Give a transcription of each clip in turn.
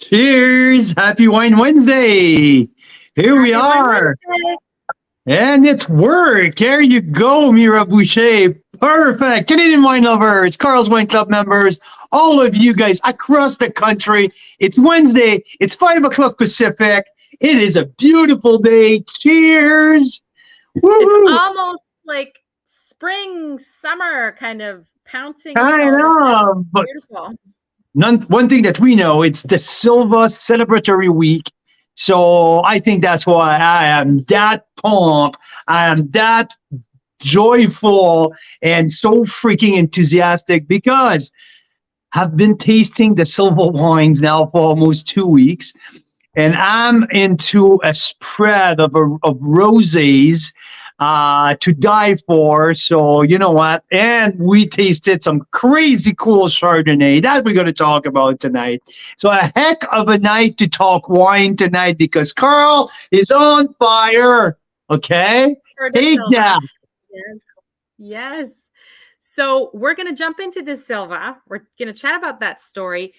Cheers! Happy Wine Wednesday! Here we Happy Wine are, Wednesday. and it's work. There you go, Mira Boucher. Perfect. Canadian wine lovers, Carl's Wine Club members, all of you guys across the country. It's Wednesday. It's 5 o'clock Pacific. It is a beautiful day. Cheers! It's Woohoo! almost like spring, summer kind of pouncing in I all of a sudden. know, but Beautiful. one thing that we know, it's the Silva celebratory week. So I think that's why I am that pumped. I am that joyful and so freaking enthusiastic because I've been tasting the Silva wines now for almost 2 weeks. And I'm into a spread of rosés to die for. So you know what? And we tasted some crazy cool Chardonnay that we're going to talk about tonight. So a heck of a night to talk wine tonight because Carl is on fire. Okay, For Da take Silva. that. Yes. Yes. So we're going to jump into Da Silva. We're going to chat about that story.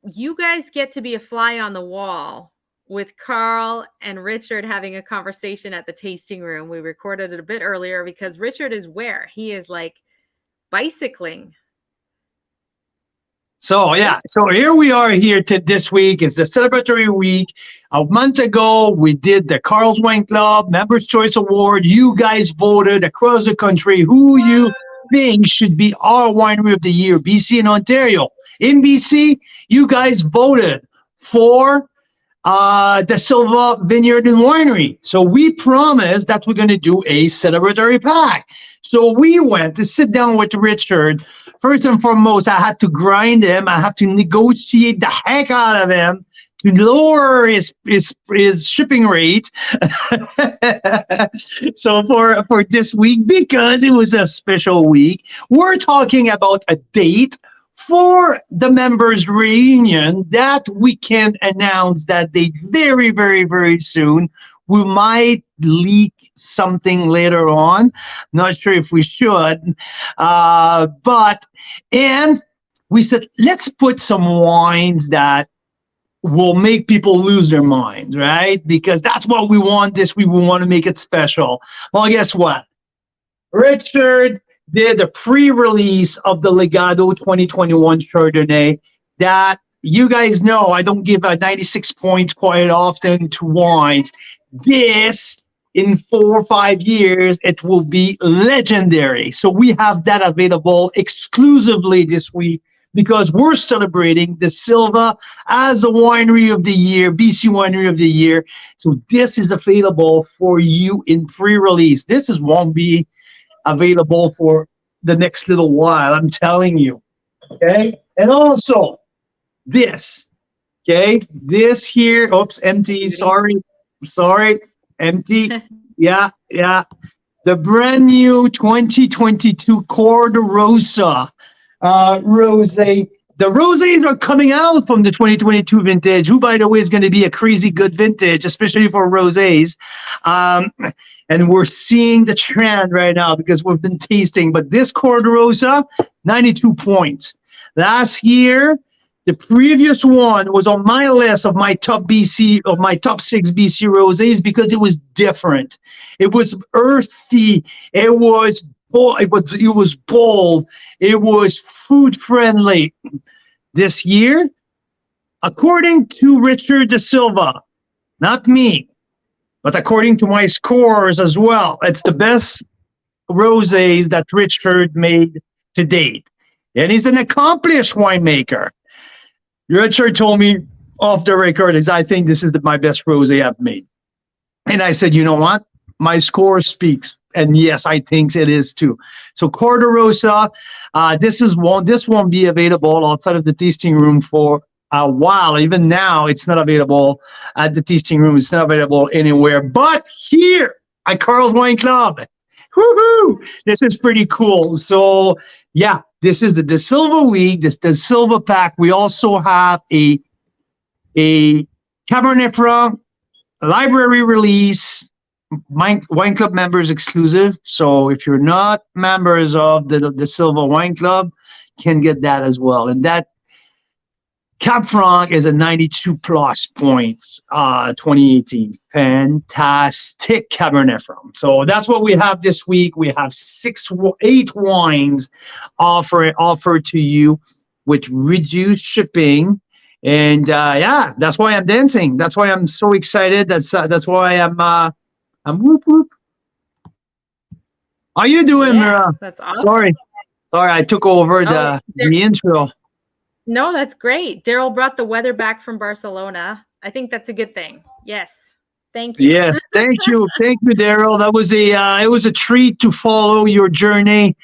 You guys get to be a fly on the wall with Carl and Richard having a conversation at the tasting room. We recorded it a bit earlier because Richard is where? He is like bicycling. So yeah, so here we are here to this week. It's the celebratory week. A month ago, we did the Carl's Wine Club Members' Choice Award. You guys voted across the country who you think should be our winery of the year, BC and Ontario. In BC, you guys voted for Da Silva Vineyard and Winery. So we promised that we're going to do a celebratory pack. So we went to sit down with Richard. First and foremost, I had to grind him. I have to negotiate the heck out of him to lower his shipping rate. So for this week, because it was a special week, we're talking about a date for the members reunion that we can announce that date very, very, very soon. We might leak something later on. Not sure if we should. And we said, let's put some wines that will make people lose their minds, right? Because that's what we want this week. We want to make it special. Well, guess what? Richard did a pre-release of the Legado 2021 Chardonnay that you guys know I don't give a 96 points quite often to wines. This, in 4 or 5 years, it will be legendary. So we have that available exclusively this week because we're celebrating Da Silva as a winery of the year, BC winery of the year. So this is available for you in pre-release. Won't be available for the next little while, I'm telling you. Okay, and also this. Okay, this here. Oops, empty. Sorry, empty. Yeah. The brand new 2022 Corda Rosa rosé. The rosés are coming out from the 2022 vintage, who, by the way, is going to be a crazy good vintage, especially for rosés. And we're seeing the trend right now because we've been tasting. But this Corda Rosa, 92 points. Last year, the previous one was on my list of my top 6 BC rosés because it was different. It was earthy. It was bold. It was food friendly. This year, according to Richard Da Silva, not me, but according to my scores as well, it's the best rosés that Richard made to date. And he's an accomplished winemaker. Richard told me off the record, I think this is my best rosé I've made. And I said, you know what? My score speaks. And yes, I think it is too. So Corda Rosa, this won't be available outside of the tasting room for a while. Even now, it's not available at the tasting room. It's not available anywhere but here at Carl's Wine Club. Woohoo! This is pretty cool. So yeah, this is the Da Silva week. This Da Silva pack. We also have a Cabernet Franc library release. Wine Club members exclusive. So if you're not members of the Silva Wine Club, can get that as well. And that Cap Franc is a 92 plus points, 2018. Fantastic Cabernet Franc. So that's what we have this week. We have 8 wines offered to you with reduced shipping. And yeah, that's why I'm dancing. That's why I'm so excited. That's why I'm whoop whoop. How you doing, Mira? That's awesome. Sorry, I took over the intro. No, that's great. Daryl brought the weather back from Barcelona. I think that's a good thing. Yes. Thank you. Yes, thank you, Daryl. That was it was a treat to follow your journey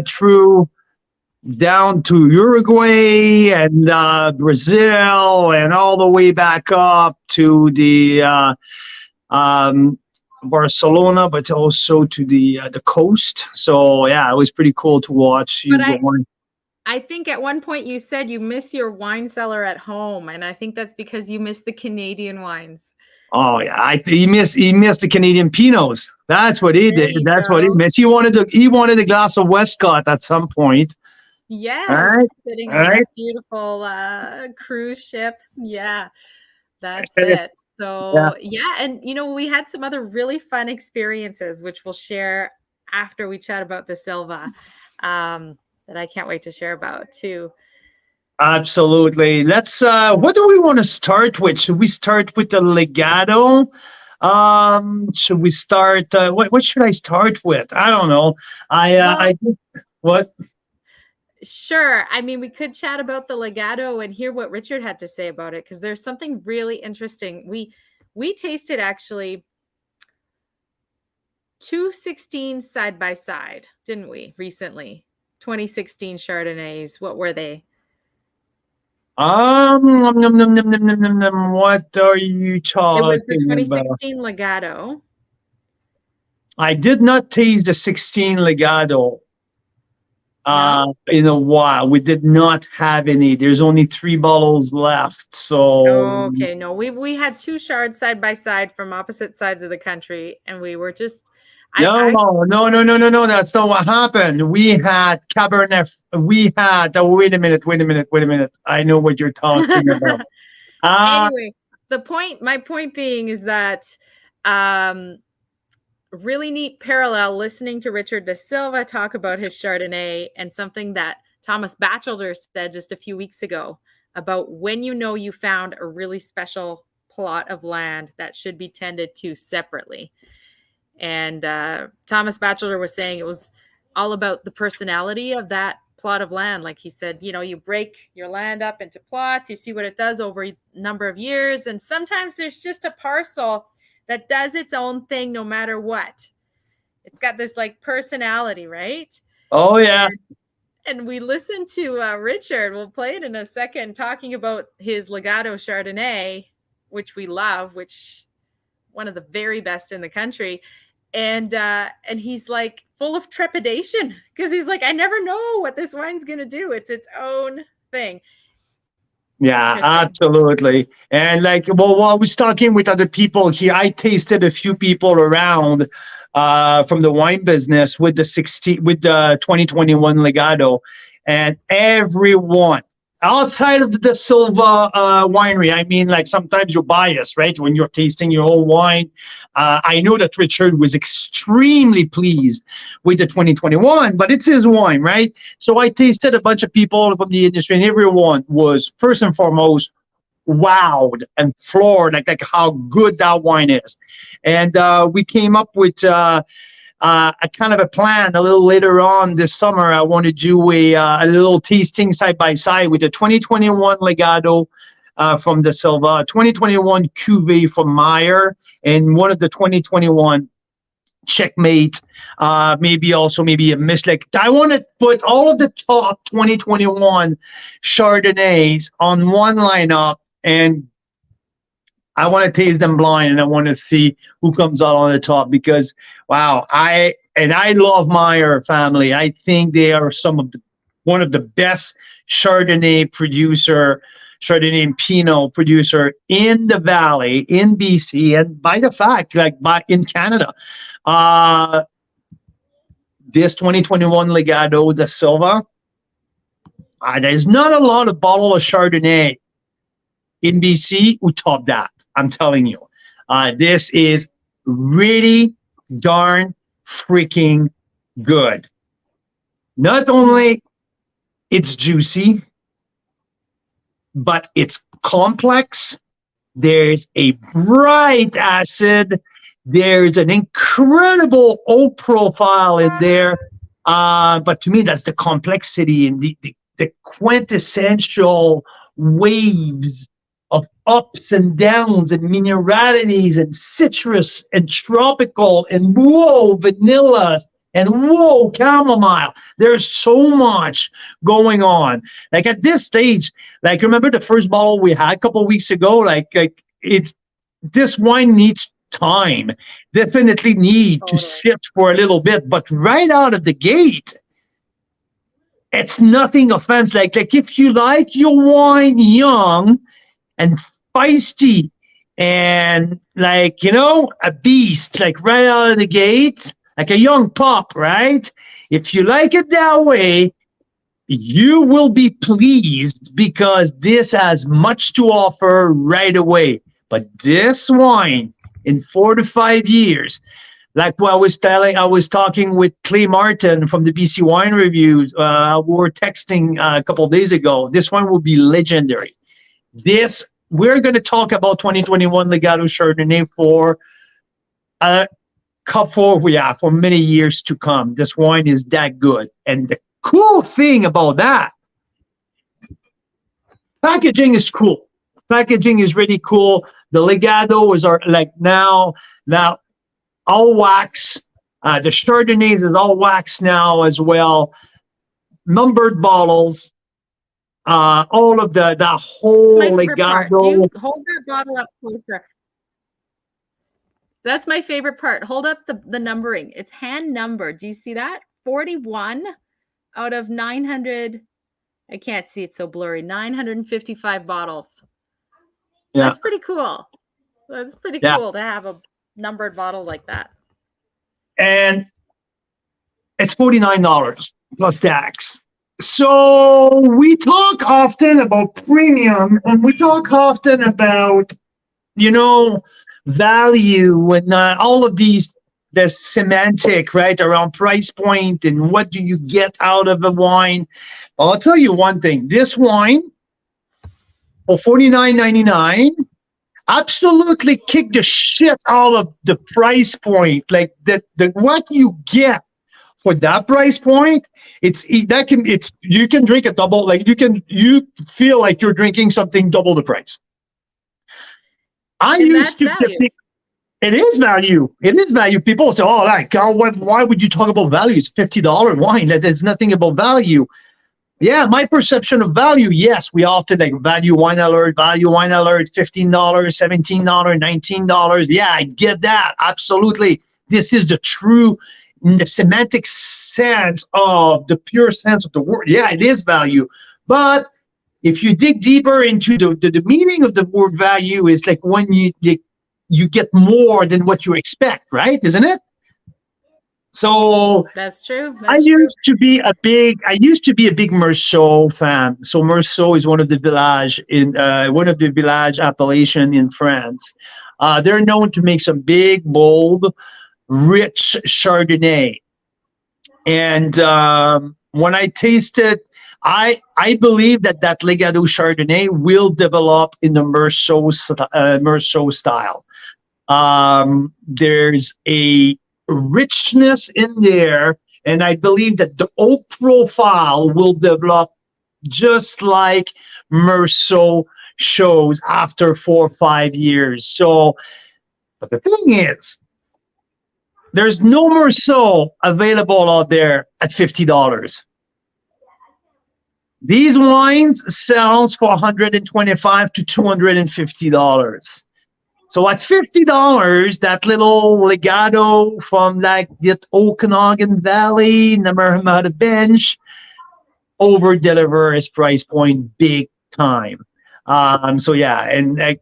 through down to Uruguay and Brazil and all the way back up to the Barcelona, but also to the coast. So yeah, it was pretty cool to watch you going. I think at one point you said you miss your wine cellar at home, and I think that's because you miss the Canadian wines. Oh yeah, he missed the Canadian Pinots. That's what he did. That's what he missed. He wanted a glass of Westcott at some point. Yes, sitting on that beautiful cruise ship. Yeah, that's it. So yeah, and we had some other really fun experiences, which we'll share after we chat about Da Silva. That I can't wait to share about too. Absolutely. Let's what do we want to start with? Should we start with the Legato? Should we start what should I start with? I don't know. I think what? Sure. I mean, we could chat about the Legato and hear what Richard had to say about it, because there's something really interesting. We tasted actually 2 16 side by side, didn't we, recently? 2016 Chardonnays. What were they? What are you talking about? It was the 2016 Legato. I did not taste the 16 Legato in a while. We did not have any. There's only 3 bottles left. So okay, no, we had 2 Chards side by side from opposite sides of the country, and we were just No. That's not what happened. We had Cabernet. We had. Wait a minute. I know what you're talking about. Anyway, my point being is that really neat parallel listening to Richard Da Silva talk about his Chardonnay, and something that Thomas Batchelder said just a few weeks ago about when you found a really special plot of land that should be tended to separately. And Thomas Batchelder was saying it was all about the personality of that plot of land. Like he said, you break your land up into plots, you see what it does over a number of years. And sometimes there's just a parcel that does its own thing no matter what. It's got this like personality, right? Oh, yeah. And we listened to Richard, we'll play it in a second, talking about his Legato Chardonnay, which we love, which one of the very best in the country. And he's like full of trepidation, because he's like, I never know what this wine's going to do. It's its own thing. Yeah, absolutely. And while I was talking with other people here, I tasted a few people around from the wine business with the 2021 Legato, and everyone outside of the Da Silva winery, I mean, sometimes you're biased, right? When you're tasting your own wine. I know that Richard was extremely pleased with the 2021, but it's his wine, right? So I tasted a bunch of people from the industry, and everyone was, first and foremost, wowed and floored, like how good that wine is. And we came up with a kind of a plan a little later on this summer. I want to do a little tasting side by side with the 2021 Legato from Da Silva, 2021 Cuvée from Mira, and one of the 2021 Checkmate, maybe a Michelin. I want to put all of the top 2021 Chardonnays on one lineup, and I want to taste them blind, and I want to see who comes out on the top, because wow, I love Mira family. I think they are one of the best Chardonnay and Pinot producer in the Valley, in BC, and in Canada. This 2021 Legato Da Silva, There's not a lot of bottle of Chardonnay in BC who top that. I'm telling you. This is really darn freaking good. Not only it's juicy, but it's complex. There's a bright acid. There's an incredible oak profile in there. But to me, that's the complexity and the quintessential waves of ups and downs and mineralities and citrus and tropical and whoa, vanilla and whoa, chamomile. There's so much going on. Like at this stage, like remember the first bottle we had a couple of weeks ago? Like it's this wine needs time. Definitely need to sit for a little bit, but right out of the gate, it's nothing offense. Like if you like your wine young and feisty and like, you know, a beast, like right out of the gate, like a young pup, right? If you like it that way, you will be pleased because this has much to offer right away. But this wine in 4 to 5 years, like what I was talking with Clay Martin from the BC Wine Reviews. We were texting a couple of days ago. This one will be legendary. We're going to talk about 2021 Legato Chardonnay for for many years to come. This wine is that good. And the cool thing about that, packaging is cool. Packaging is really cool. The Legato is now all wax. The Chardonnays is all wax now as well. Numbered bottles. All of the whole Legato. Hold that bottle up closer. That's my favorite part. Hold up the numbering. It's hand numbered. Do you see that? 41 out of 900. I can't see, it's so blurry. 955 bottles. Yeah. That's pretty cool. That's pretty cool to have a numbered bottle like that. And it's $49 plus tax. So we talk often about premium and we talk often about, you know, value and all of these, the semantic, right, around price point and what do you get out of a wine. I'll tell you one thing. This wine for $49.99 absolutely kick the shit out of the price point. Like the what you get for that price point, you can drink a double, like you feel like you're drinking something double the price. It is value. It is value. People say, "Oh, like, why would you talk about value? It's $50 wine. There's nothing about value." Yeah, my perception of value. Yes, we often like value wine alert, $15, $17, $19. Yeah, I get that. Absolutely. This is the true, in the semantic sense of the pure sense of the word. Yeah, it is value. But if you dig deeper into the meaning of the word value, is like when you get more than what you expect, right? Isn't it? So that's true. I used to be a big Meursault fan. So Meursault is one of the village appellation in France. They're known to make some big, bold, rich Chardonnay. And when I tasted, I believe that Legato Chardonnay will develop in the Meursault style. There's a richness in there, and I believe that the oak profile will develop just like Meursault shows after 4 or 5 years. So, but the thing is, there's no Meursault available out there at $50. These wines sells for $125 to $250. So at $50, that little Legato from like the Okanagan Valley, Namurhamada Bench, over-deliver his price point big time. So yeah, and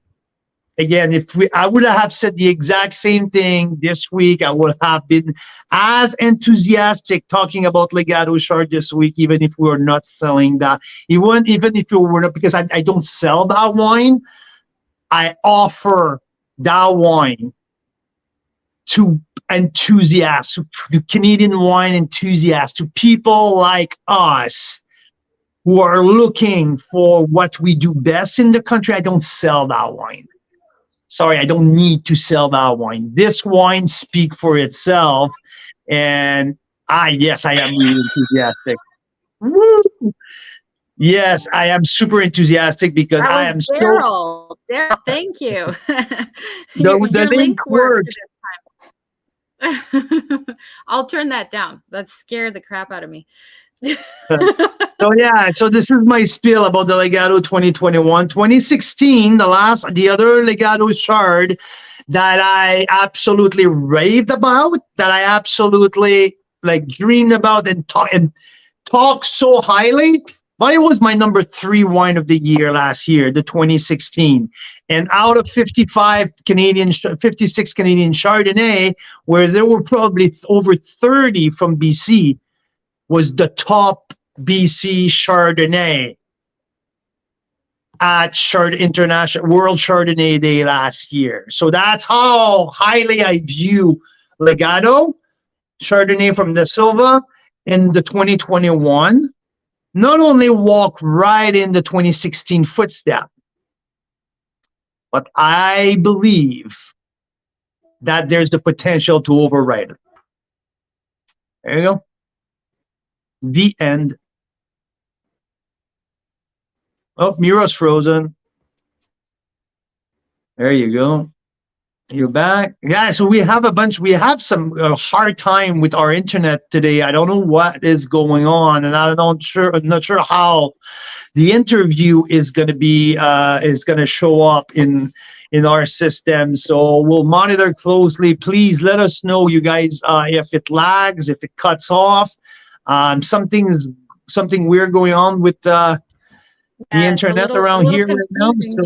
again, I would have said the exact same thing this week. I would have been as enthusiastic talking about Legato Chard this week, even if we were not selling that. Even if we were not, because I don't sell that wine. I offer that wine to enthusiasts, to Canadian wine enthusiasts, to people like us who are looking for what we do best in the country. I don't sell that wine. Sorry, I don't need to sell that wine. This wine speaks for itself. And yes, I am really enthusiastic. Woo! Yes, I am super enthusiastic because I am Daryl. Daryl, thank you. The link works. I'll turn that down. That scared the crap out of me. So this is my spiel about the Legato 2021. 2016, the other Legato Chard that I absolutely raved about, that I absolutely dreamed about and talked so highly. But it was my number 3 wine of the year last year, the 2016. And out of 56 Canadian Chardonnay, where there were probably over 30 from BC, was the top BC Chardonnay at World Chardonnay Day last year. So that's how highly I view Legato Chardonnay from Da Silva in the 2021. Not only walk right in the 2016 footstep, but I believe that there's the potential to override it. There you go. The end. Oh, Mira's frozen. There you go. You're back. Yeah, so we have some hard time with our internet today. I don't know what is going on, and I'm not sure how the interview is going to show up in our system. So we'll monitor closely. Please let us know, you guys, if it lags, if it cuts off. Something weird going on with the internet around here right now. So.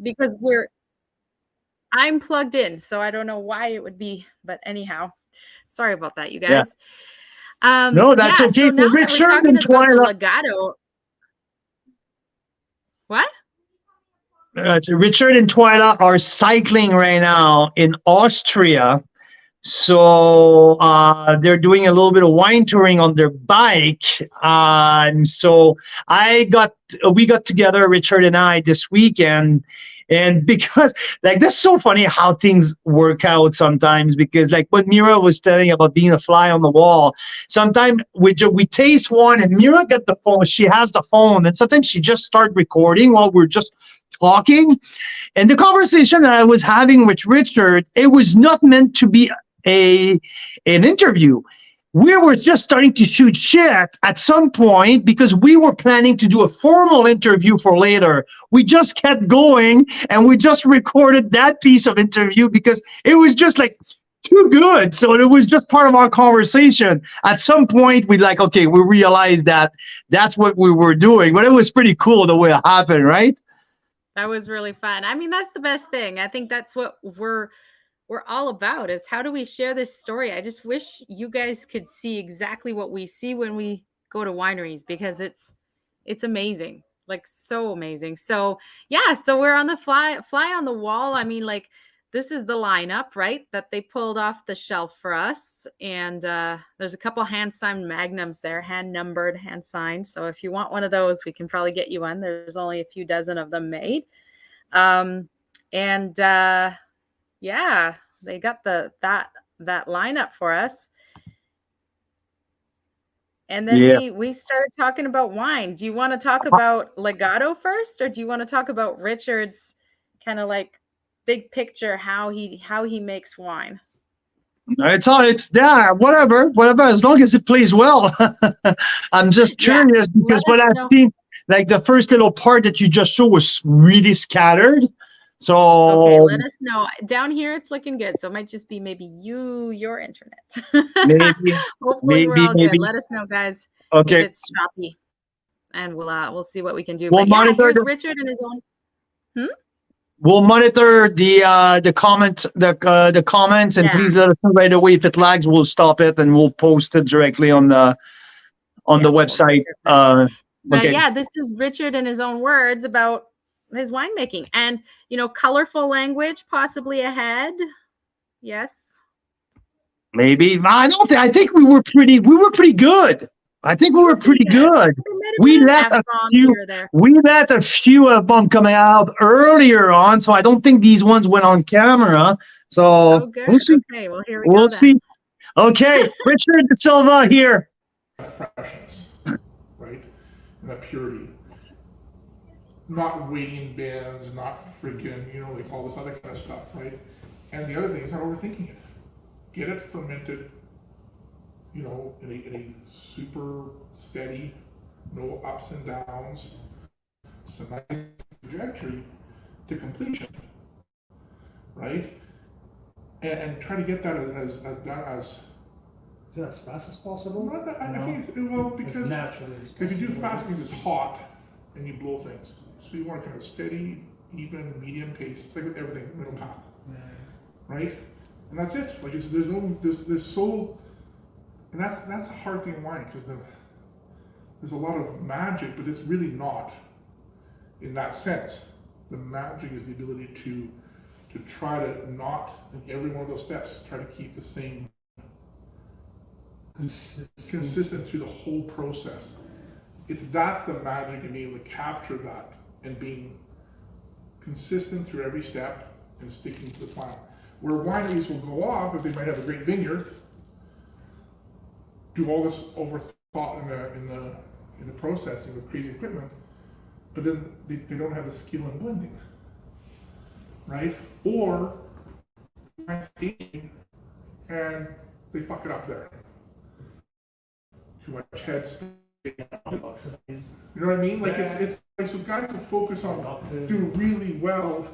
Because I'm plugged in, so I don't know why it would be, but anyhow, sorry about that, you guys. Yeah. No, that's okay. So now that we're talking about the Legato. What? Richard and Twyla are cycling right now in Austria. So they're doing a little bit of wine touring on their bike. So we got together, Richard and I, this weekend. And because that's so funny how things work out sometimes, because what Mira was telling about being a fly on the wall, sometimes we taste one and Mira got the phone, she has the phone, and sometimes she just start recording while we're just talking. And the conversation that I was having with Richard, it was not meant to be an interview. We were just starting to shoot shit at some point because we were planning to do a formal interview for later. We just kept going and we just recorded that piece of interview because it was just too good. So it was just part of our conversation. At some point we realized that that's what we were doing, but it was pretty cool the way it happened, right? That was really fun. I mean, that's the best thing. I think that's what we're all about, is how do we share this story? I just wish you guys could see exactly what we see when we go to wineries, because it's amazing, so amazing. So yeah, so we're on the fly on the wall. I mean, this is the lineup, right, that they pulled off the shelf for us. And there's a couple hand-signed magnums there, hand-numbered, hand-signed. So if you want one of those, we can probably get you one. There's only a few dozen of them made. Yeah, they got that lineup for us. And then we started talking about wine. Do you want to talk about Legato first, or do you want to talk about Richard's kind of big picture, how he makes wine? Whatever, as long as it plays well. I'm just curious because what I've seen, the first little part that you just showed was really scattered. So okay, let us know. Down here it's looking good, so it might just be maybe your internet. Maybe. Hopefully we're all good. Let us know, guys. Okay. If it's choppy, and we'll see what we can do. We'll monitor here's Richard and his own. we'll monitor the comments, the comments, and Yeah. please let us know right away if it lags. We'll stop it and we'll post it directly on the website. But Okay. yeah, this is Richard in his own words about his winemaking, and colorful language possibly ahead. Yes. Maybe I don't think. I think we were pretty good. I think we were pretty good. We let a few. We let a few of them come out earlier on, so I don't think these ones went on camera. So good. we'll see. Okay, well here we We'll go see. Okay, Richard Da Silva here. Freshness, right? And that purity. Not waiting bins, not freaking, like all this other kind of stuff, right? And the other thing is not overthinking it. Get it fermented, in a super steady, no ups and downs. It's a nice trajectory to completion, right? And try to get that as Is it as fast as possible? I think because if you do fast, it means it's hot and you blow things. So you want kind of steady, even, medium pace. It's like with everything, middle path, right? And that's it. Like there's so, and that's a hard thing in wine because there's a lot of magic, but it's really not in that sense. The magic is the ability to try to not in every one of those steps try to keep the same consistent through the whole process. That's the magic in being able to capture that and being consistent through every step and sticking to the plan. Where wineries will go off, if they might have a great vineyard, do all this overthought in the processing with crazy equipment, but then they don't have the skill in blending, right? Or and they fuck it up there. Too much head space. You know what I mean? Like it's like, so guys will focus on do really well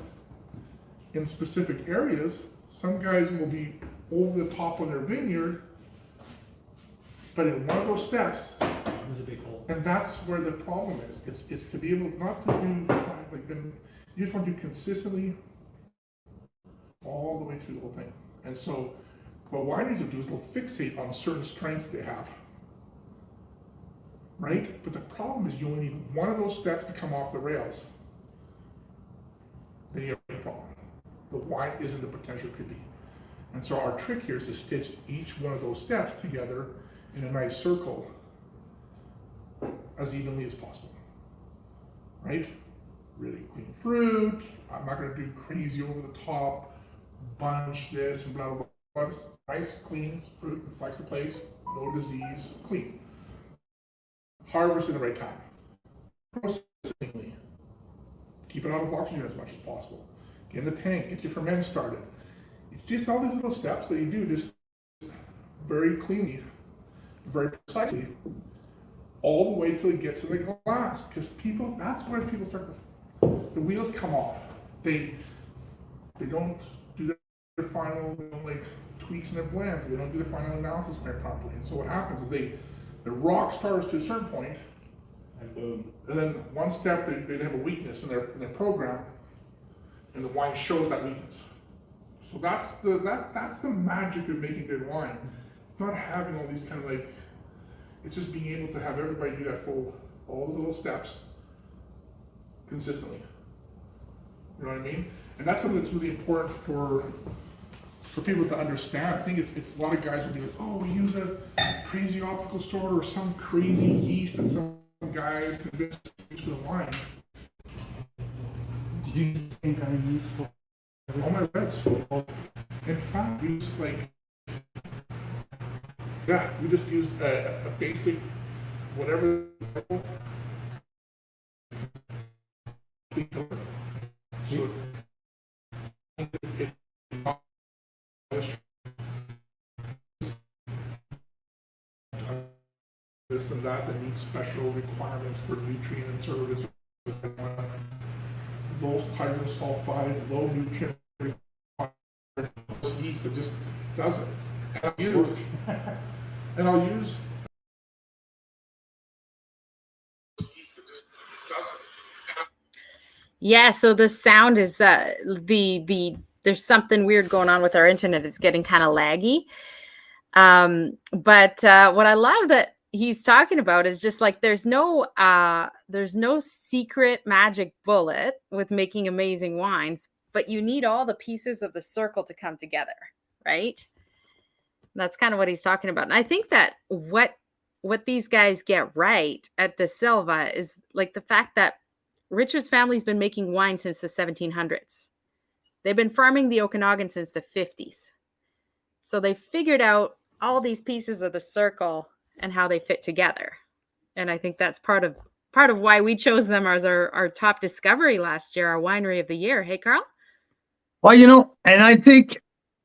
in specific areas. Some guys will be over the top on their vineyard, but in one of those steps, there's a big hole. And that's where the problem is. It's to be able not to do like you just want to do consistently all the way through the whole thing. And so what wineries will do is they'll fixate on certain strengths they have. Right? But the problem is you only need one of those steps to come off the rails. Then you have a problem. The wine isn't the potential it could be. And so our trick here is to stitch each one of those steps together in a nice circle as evenly as possible. Right? Really clean fruit. I'm not going to do crazy over the top, bunch this and blah, blah, blah. Nice, clean fruit, reflects the place, no disease, clean. Harvest in the right time. Processing. Keep it out of oxygen as much as possible. Get in the tank, get your ferment started. It's just all these little steps that you do just very cleanly, very precisely, all the way till it gets to the glass. Because that's where people start the wheels come off. They don't do their final tweaks in their blends. They don't do their final analysis quite properly. And so what happens is the rock stars to a certain point, and boom. And then one step they have a weakness in their program, and the wine shows that weakness. So that's the magic of making good wine. It's not having all these kind of it's just being able to have everybody do that all those little steps consistently. You know what I mean? And that's something that's really important for people to understand. I think it's a lot of guys will be like, oh, we use a crazy optical sorter or some crazy yeast that some guy is convinced to use for the wine. Did you use the same kind of yeast for all my reds? In fact, we just we just use a basic whatever. So this and that needs special requirements for nutrients or this low hydrogen sulfide, low nutrient requirements, yeast that just does it. And I'll use Yeah, so the sound is there's something weird going on with our internet. It's getting kind of laggy. But what I love that he's talking about is just like there's no secret magic bullet with making amazing wines, but you need all the pieces of the circle to come together, right? That's kind of what he's talking about. And I think that what these guys get right at Da Silva is like the fact that Richard's family's been making wine since the 1700s. They've been farming the Okanagan since the 50s. So they figured out all these pieces of the circle and how they fit together. And I think that's part of why we chose them as our top discovery last year, our winery of the year. Hey, Carl? Well, and I think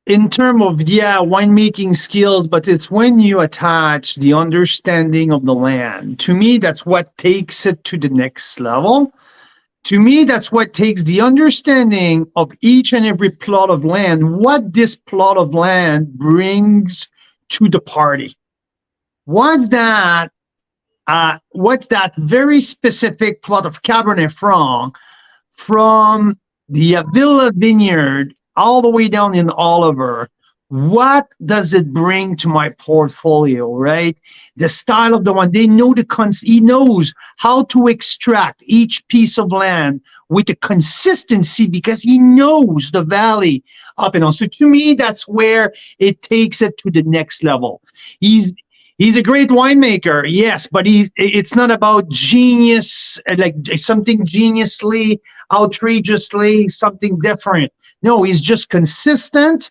in terms of, winemaking skills, but it's when you attach the understanding of the land. To me, that's what takes it to the next level. To me, that's what takes the understanding of each and every plot of land, what this plot of land brings to the party. What's that very specific plot of Cabernet Franc from the Avila Vineyard all the way down in Oliver? What does it bring to my portfolio, right? The style of the one, they know he knows how to extract each piece of land with the consistency because he knows the valley up and on. So to me, that's where it takes it to the next level. He's a great winemaker, yes, but it's not about genius, like something geniusly, outrageously, something different. No, he's just consistent.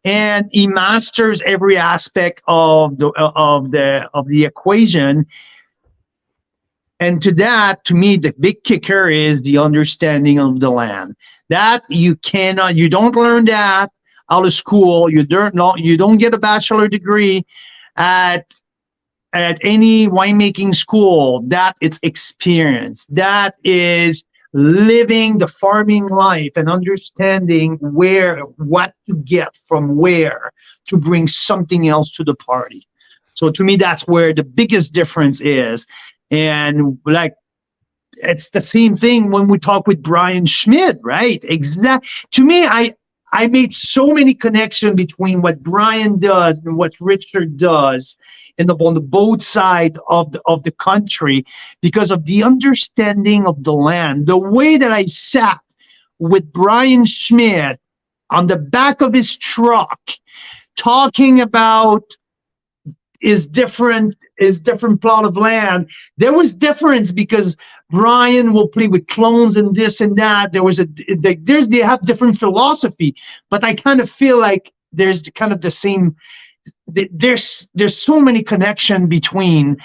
And he masters every aspect of the equation. And to me, the big kicker is the understanding of the land. That you don't learn that out of school. You don't get a bachelor degree at any winemaking school. That it's experience. That is living the farming life and understanding what to get from where to bring something else to the party. So to me, that's where the biggest difference is. And like, it's the same thing when we talk with Brian Schmidt, right? To me, I made so many connections between what Brian does and what Richard does on the both side of the country because of the understanding of the land. The way that I sat with Brian Schmidt on the back of his truck talking about his different plot of land, there was difference because Brian will play with clones and this and that. They have different philosophy, but I kind of feel like there's kind of the same. There's so many connection between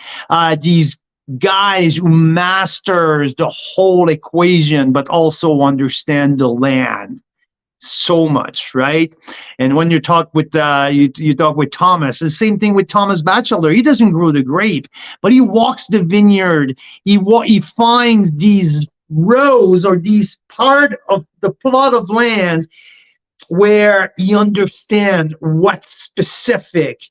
these guys who masters the whole equation, but also understand the land so much, right? And when you talk with you talk with Thomas, the same thing with Thomas Batchelor. He doesn't grow the grape, but he walks the vineyard. He finds these rows or these part of the plot of land where you understand what's specific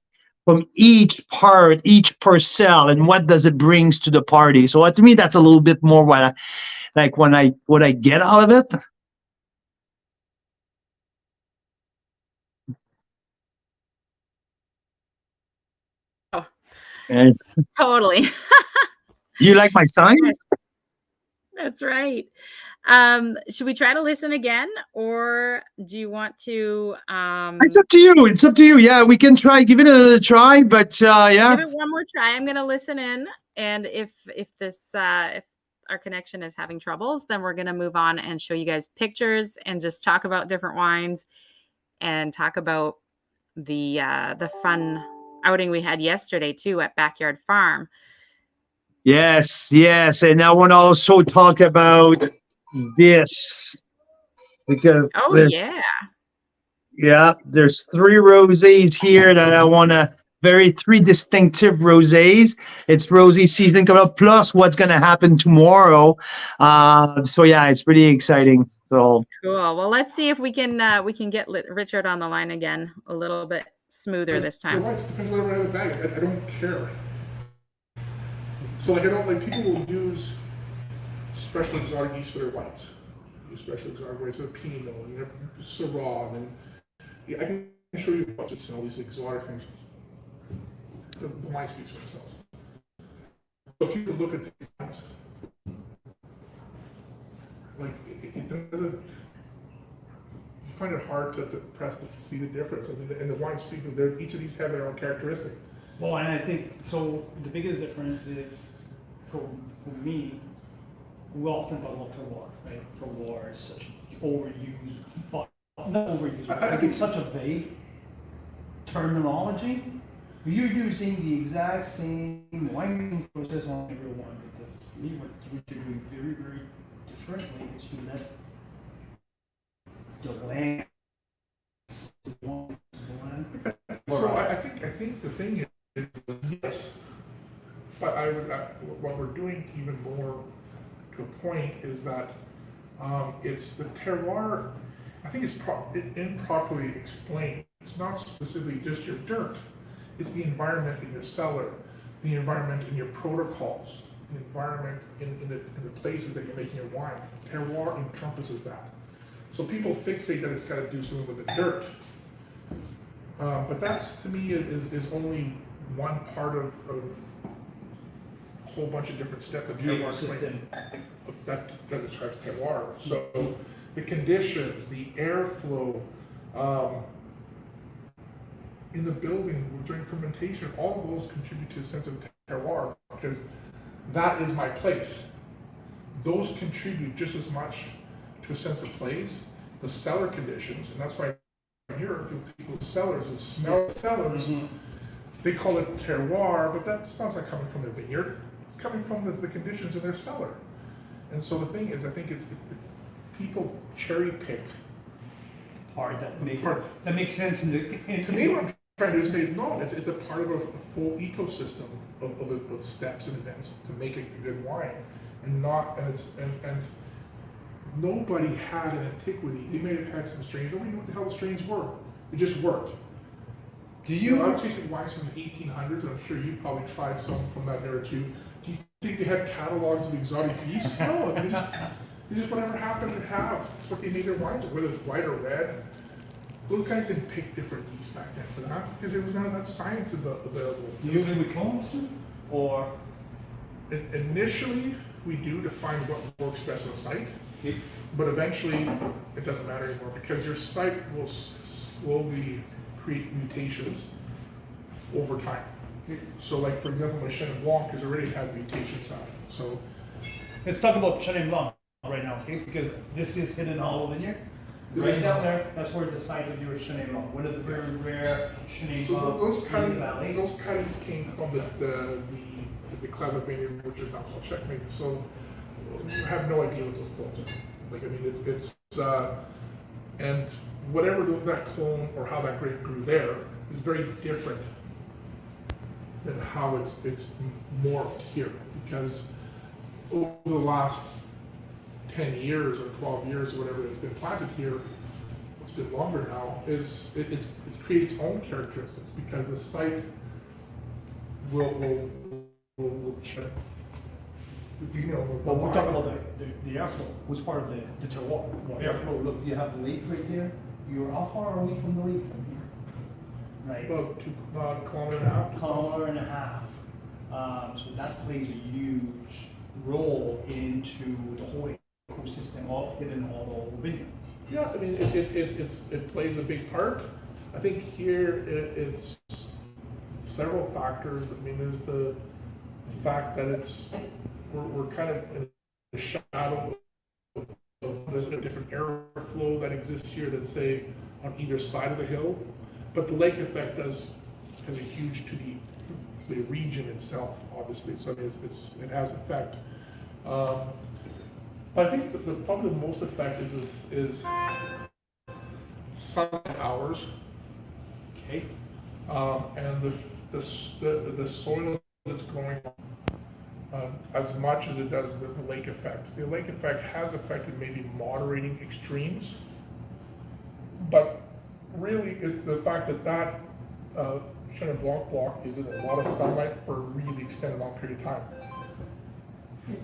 from each part, each parcel, and what does it brings to the party. So to me, that's a little bit more what I get out of it. Oh, And totally. you like my sign? That's right. Should we try to listen again, or do you want to? It's up to you. It's up to you. Yeah, we can try. Give it another try. But yeah, give it one more try. I'm gonna listen in, and if our connection is having troubles, then we're gonna move on and show you guys pictures and just talk about different wines and talk about the fun outing we had yesterday too at Backyard Farm. yes, and I want to also talk about this because there's three rosés here that I want to three distinctive rosés. It's rosé season coming up, plus what's going to happen tomorrow. So yeah, it's pretty exciting. So cool. Well, let's see if we can get Richard on the line again a little bit smoother this time. Depends on whatever I have in the bag. I don't care. So like people will use special exotic yeast for their whites. especially exotic whites, with Pinot and Syrah, and I can show you budgets and all these exotic things. The wine speaks for themselves. So if you could look at these wines, like it doesn't. You find it hard to press to see the difference. I mean, and the wine speaking, each of these have their own characteristic. Well, and I think so. The biggest difference is for me. We often talk about terroir, right? Terroir is such overused, but not overused. I think it's such a vague terminology. You're using the exact same winemaking process on everyone. But for me, what you're doing very, very differently is you let the land. So I think the thing is yes, but what we're doing even more to a point is that it's the terroir. I think it's improperly explained. It's not specifically just your dirt. It's the environment in your cellar, the environment in your protocols, the environment in the places that you're making your wine. Terroir encompasses that. So people fixate that it's got to do something with the dirt. But that's, to me, is only one part of a whole bunch of different steps of terroir system that describes terroir. So the conditions, the airflow, in the building during fermentation, all of those contribute to a sense of terroir, because that is my place. Those contribute just as much to a sense of place. The cellar conditions, and that's why in Europe, the cellars, the smell of cellars, they call it terroir, but that smell's not coming from the vineyard. It's coming from the conditions in their cellar. And so the thing is, I think it's people cherry pick. Part that makes sense in the. To me, what I'm trying to say, no, it's a part of a full ecosystem of steps and events to make a good wine, and nobody had in antiquity. They may have had some strains. Nobody knew what the hell the strains were. It just worked. I've tasted wines from the 1800s, and I'm sure you probably tried some from that era too. Do you think they had catalogs of exotic yeasts? No, they just whatever happened to have. That's what they made their wines with, whether it's white or red. Those guys didn't pick different yeast back then for that, because there was none of that science available. Usually with clones too? Or? Initially, we do to find what works best on site. But eventually, it doesn't matter anymore, because your site will slowly create mutations over time. So, like for example, my Chenin Blanc has already had mutations on it. So, let's talk about Chenin Blanc right now, okay? Because this is hidden all over here. Right down there, that's where the site of your Chenin Blanc. One of the very rare Chenin Blanc. So those cuttings came from the Clever Vineyard, which is now called Checkmate. So I have no idea what those clones are. Like, I mean, it's and whatever that clone or how that grape grew there is very different than how it's morphed here, because over the last 10 years or 12 years or whatever that's been planted here, it's been longer now, it's created its own characteristics, because the site will check. Well, we're talking about the airflow. What's part of the terroir? Well, airflow, look, you have the lake right there. You're how far are we from the lake from here? Right. About a kilometer and a half. Kilometer and a half. So that plays a huge role into the whole ecosystem of hidden hollow vineyard. Yeah, I mean, it plays a big part. I think here it's several factors. I mean, there's the fact that we're kind of in the shadow of there's a different airflow that exists here than, say, on either side of the hill. But the lake effect has a huge to the region itself, obviously. So I mean, it has effect. But I think probably the most effective is sunlight hours. Okay. And the soil that's going on, as much as it does the lake effect. The lake effect has affected maybe moderating extremes, but really it's the fact that Chenin Blanc block is in a lot of sunlight for a really extended long period of time.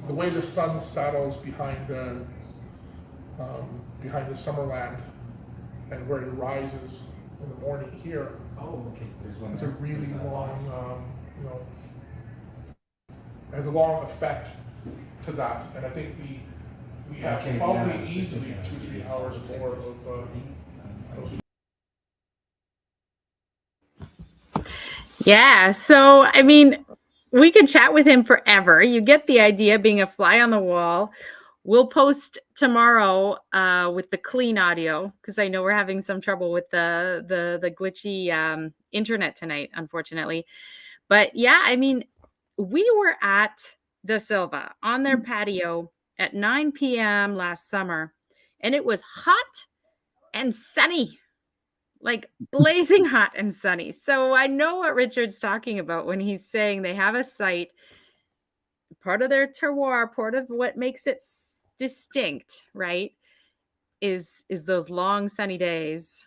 The way the sun settles behind behind the Summerland, and where it rises in the morning here. Oh, okay. There's one It's a there. really There's that long, box. has a long effect to that, and I think we have Okay, probably yeah, it's easily just, 2-3 hours more of Yeah. So, I mean, we could chat with him forever. You get the idea, being a fly on the wall. We'll post tomorrow with the clean audio, because I know we're having some trouble with the glitchy internet tonight, unfortunately. But yeah, I mean, we were at Da Silva on their patio at 9 p.m. last summer, and it was hot and sunny, like blazing hot and sunny. So I know what Richard's talking about when he's saying they have a site, part of their terroir, part of what makes it distinct, right? Is those long sunny days.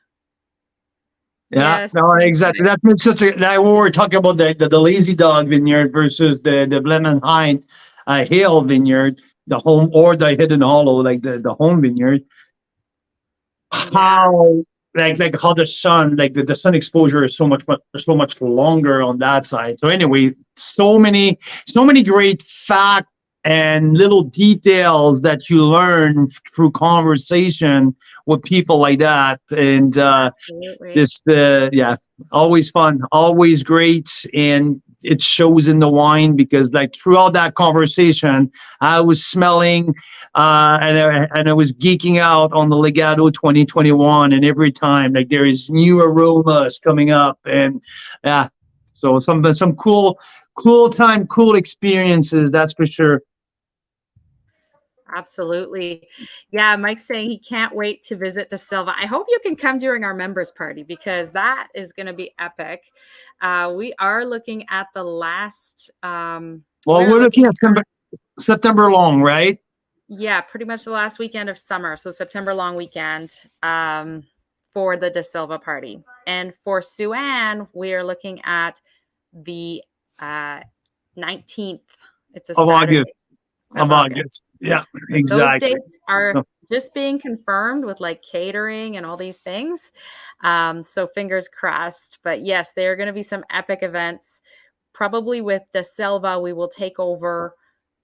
Yeah, Yes. no, exactly. That makes such a, that when we're talking about the Lazy Dog vineyard versus the Blemenheim Hill vineyard, the home, or the Hidden Hollow, like the home vineyard, how like how the sun, like the sun exposure is so much longer on that side. So anyway, so many great facts and little details that you learn through conversation with people like that. And Absolutely. this yeah, always fun, always great, and it shows in the wine, because like throughout that conversation I was smelling and I was geeking out on the Legato 2021, and every time like there is new aromas coming up, and yeah, so some cool cool experiences, that's for sure. Absolutely. Yeah, Mike's saying he can't wait to visit Da Silva. I hope you can come during our members party, because that is going to be epic. We are looking at the last Well, we're looking at September long, right? Yeah, pretty much the last weekend of summer. So September long weekend for the Da Silva party. And for Sue-Ann, we are looking at the 19th. It's a Of Saturday. August. Of August. Yeah, exactly. Those dates are just being confirmed with like catering and all these things. So fingers crossed. But yes, there are going to be some epic events. Probably with Da Silva, we will take over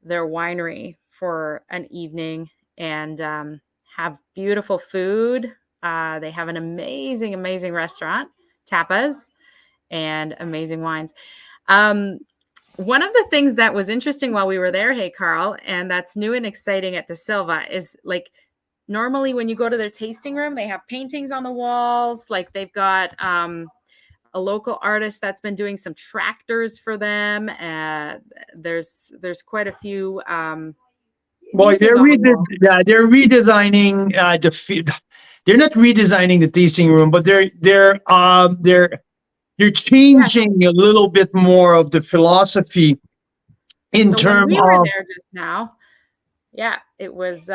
their winery for an evening and have beautiful food. They have an amazing restaurant, tapas, and amazing wines. One of the things that was interesting while we were there, hey, Carl, and that's new and exciting at Da Silva is like normally when you go to their tasting room, they have paintings on the walls. Like they've got a local artist that's been doing some tractors for them. There's quite a few. Well, they're redesigning they're not redesigning the tasting room, but they're changing a little bit more of the philosophy in terms of. We were there just now. Yeah, it was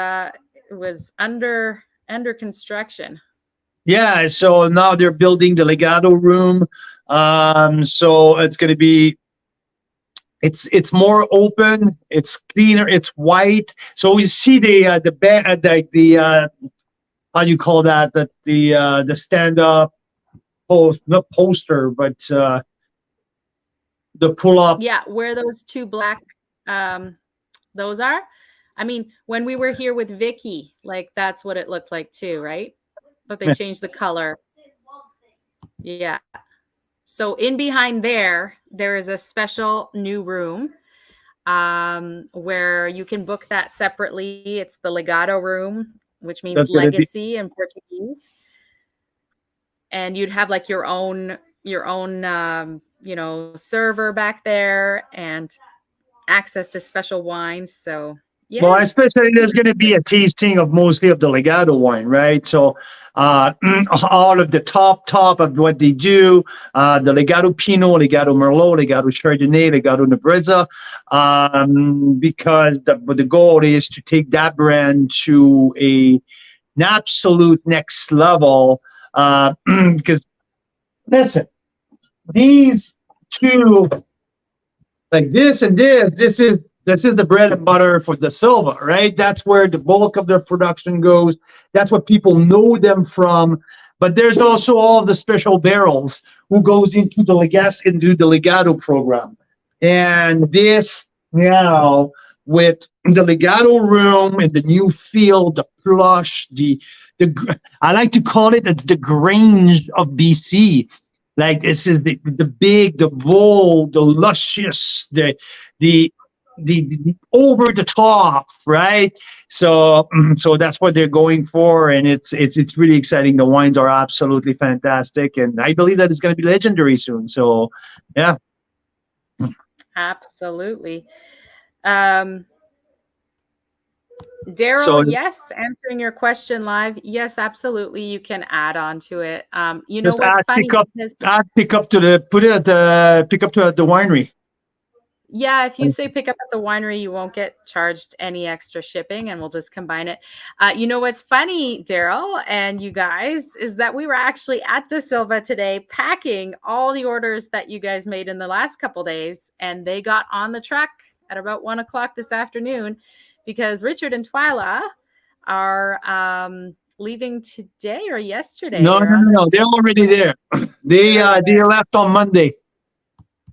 under construction. Yeah, so now they're building the Legato room. So it's going to be. It's more open. It's cleaner. It's white. So we see the how do you call that? The stand up. Not poster, but the pull up. Yeah, where those two black those are. I mean, when we were here with Vicky, like that's what it looked like too, right? But they changed the color. Yeah. So in behind there is a special new room where you can book that separately. It's the Legato room, which means legacy in Portuguese. And you'd have like your own server back there and access to special wines. So yes. Well, especially there's going to be a tasting of mostly of the Legato wine, right? So all of the top of what they do, the Legato Pinot, Legato Merlot, Legato Chardonnay, Legato Nebreza, because the goal is to take that brand to an absolute next level. Because listen, these two, like this and this is this is the bread and butter for Da Silva, right? That's where the bulk of their production goes. That's what people know them from. But there's also all of the special barrels who goes into the Legato program. And this now with the Legato room and the new field, the plush, I like to call it's the Grange of BC. Like this is the big, the bold, the luscious, the over the top, right? So that's what they're going for, and it's really exciting. The wines are absolutely fantastic, and I believe that it's going to be legendary soon. So, yeah, absolutely. Daryl, So- yes, answering your question live. Yes, absolutely. You can add on to it. You know just what's funny? pick up to the winery. Yeah, if you say pick up at the winery, you won't get charged any extra shipping, and we'll just combine it. You know what's funny, Daryl, and you guys, is that we were actually at Da Silva today packing all the orders that you guys made in the last couple days, and they got on the truck at about 1 o'clock this afternoon because Richard and Twyla are leaving today or yesterday. No, they're already there. They left on Monday.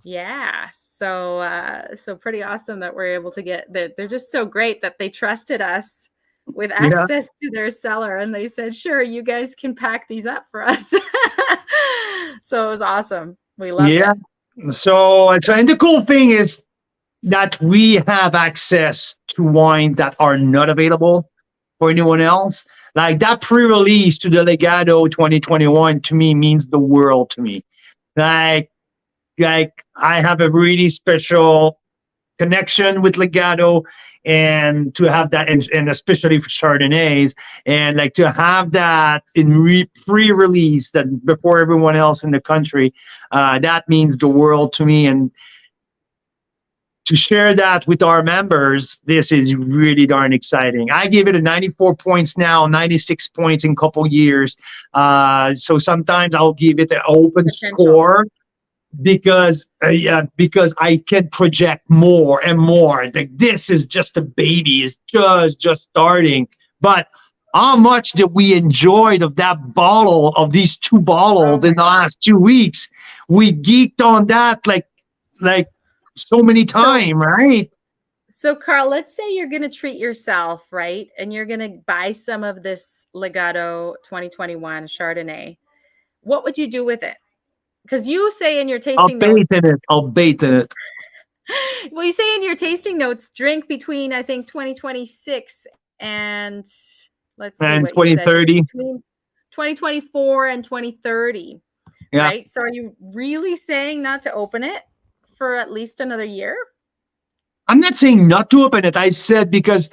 Yeah. So pretty awesome that we're able to get they're just so great that they trusted us with access to their cellar, and they said, sure, you guys can pack these up for us. So it was awesome. We loved it. So and the cool thing is that we have access to wines that are not available for anyone else. Like that pre-release to the Legato 2021 to me means the world to me. Like I have a really special connection with Legato, and to have that, and especially for Chardonnays, and like to have that in pre-release that before everyone else in the country, that means the world to me. And to share that with our members, this is really darn exciting. I give it a 94 points now, 96 points in a couple years. So sometimes I'll give it an open score because I can project more and more. Like this is just a baby, it's just starting. But how much did we enjoy of that bottle, of these two bottles in the last 2 weeks? We geeked on that like so many times, right? So Carl, let's say you're going to treat yourself, right? And you're going to buy some of this Legato 2021 Chardonnay. What would you do with it? Because you say in your tasting notes, I'll bait in it. Well, you say in your tasting notes, drink between, I think, 2026 and let's see, and what 2030. you said, between 2024 and 2030. Yeah. Right. So are you really saying not to open it for at least another year? I'm not saying not to open it. I said because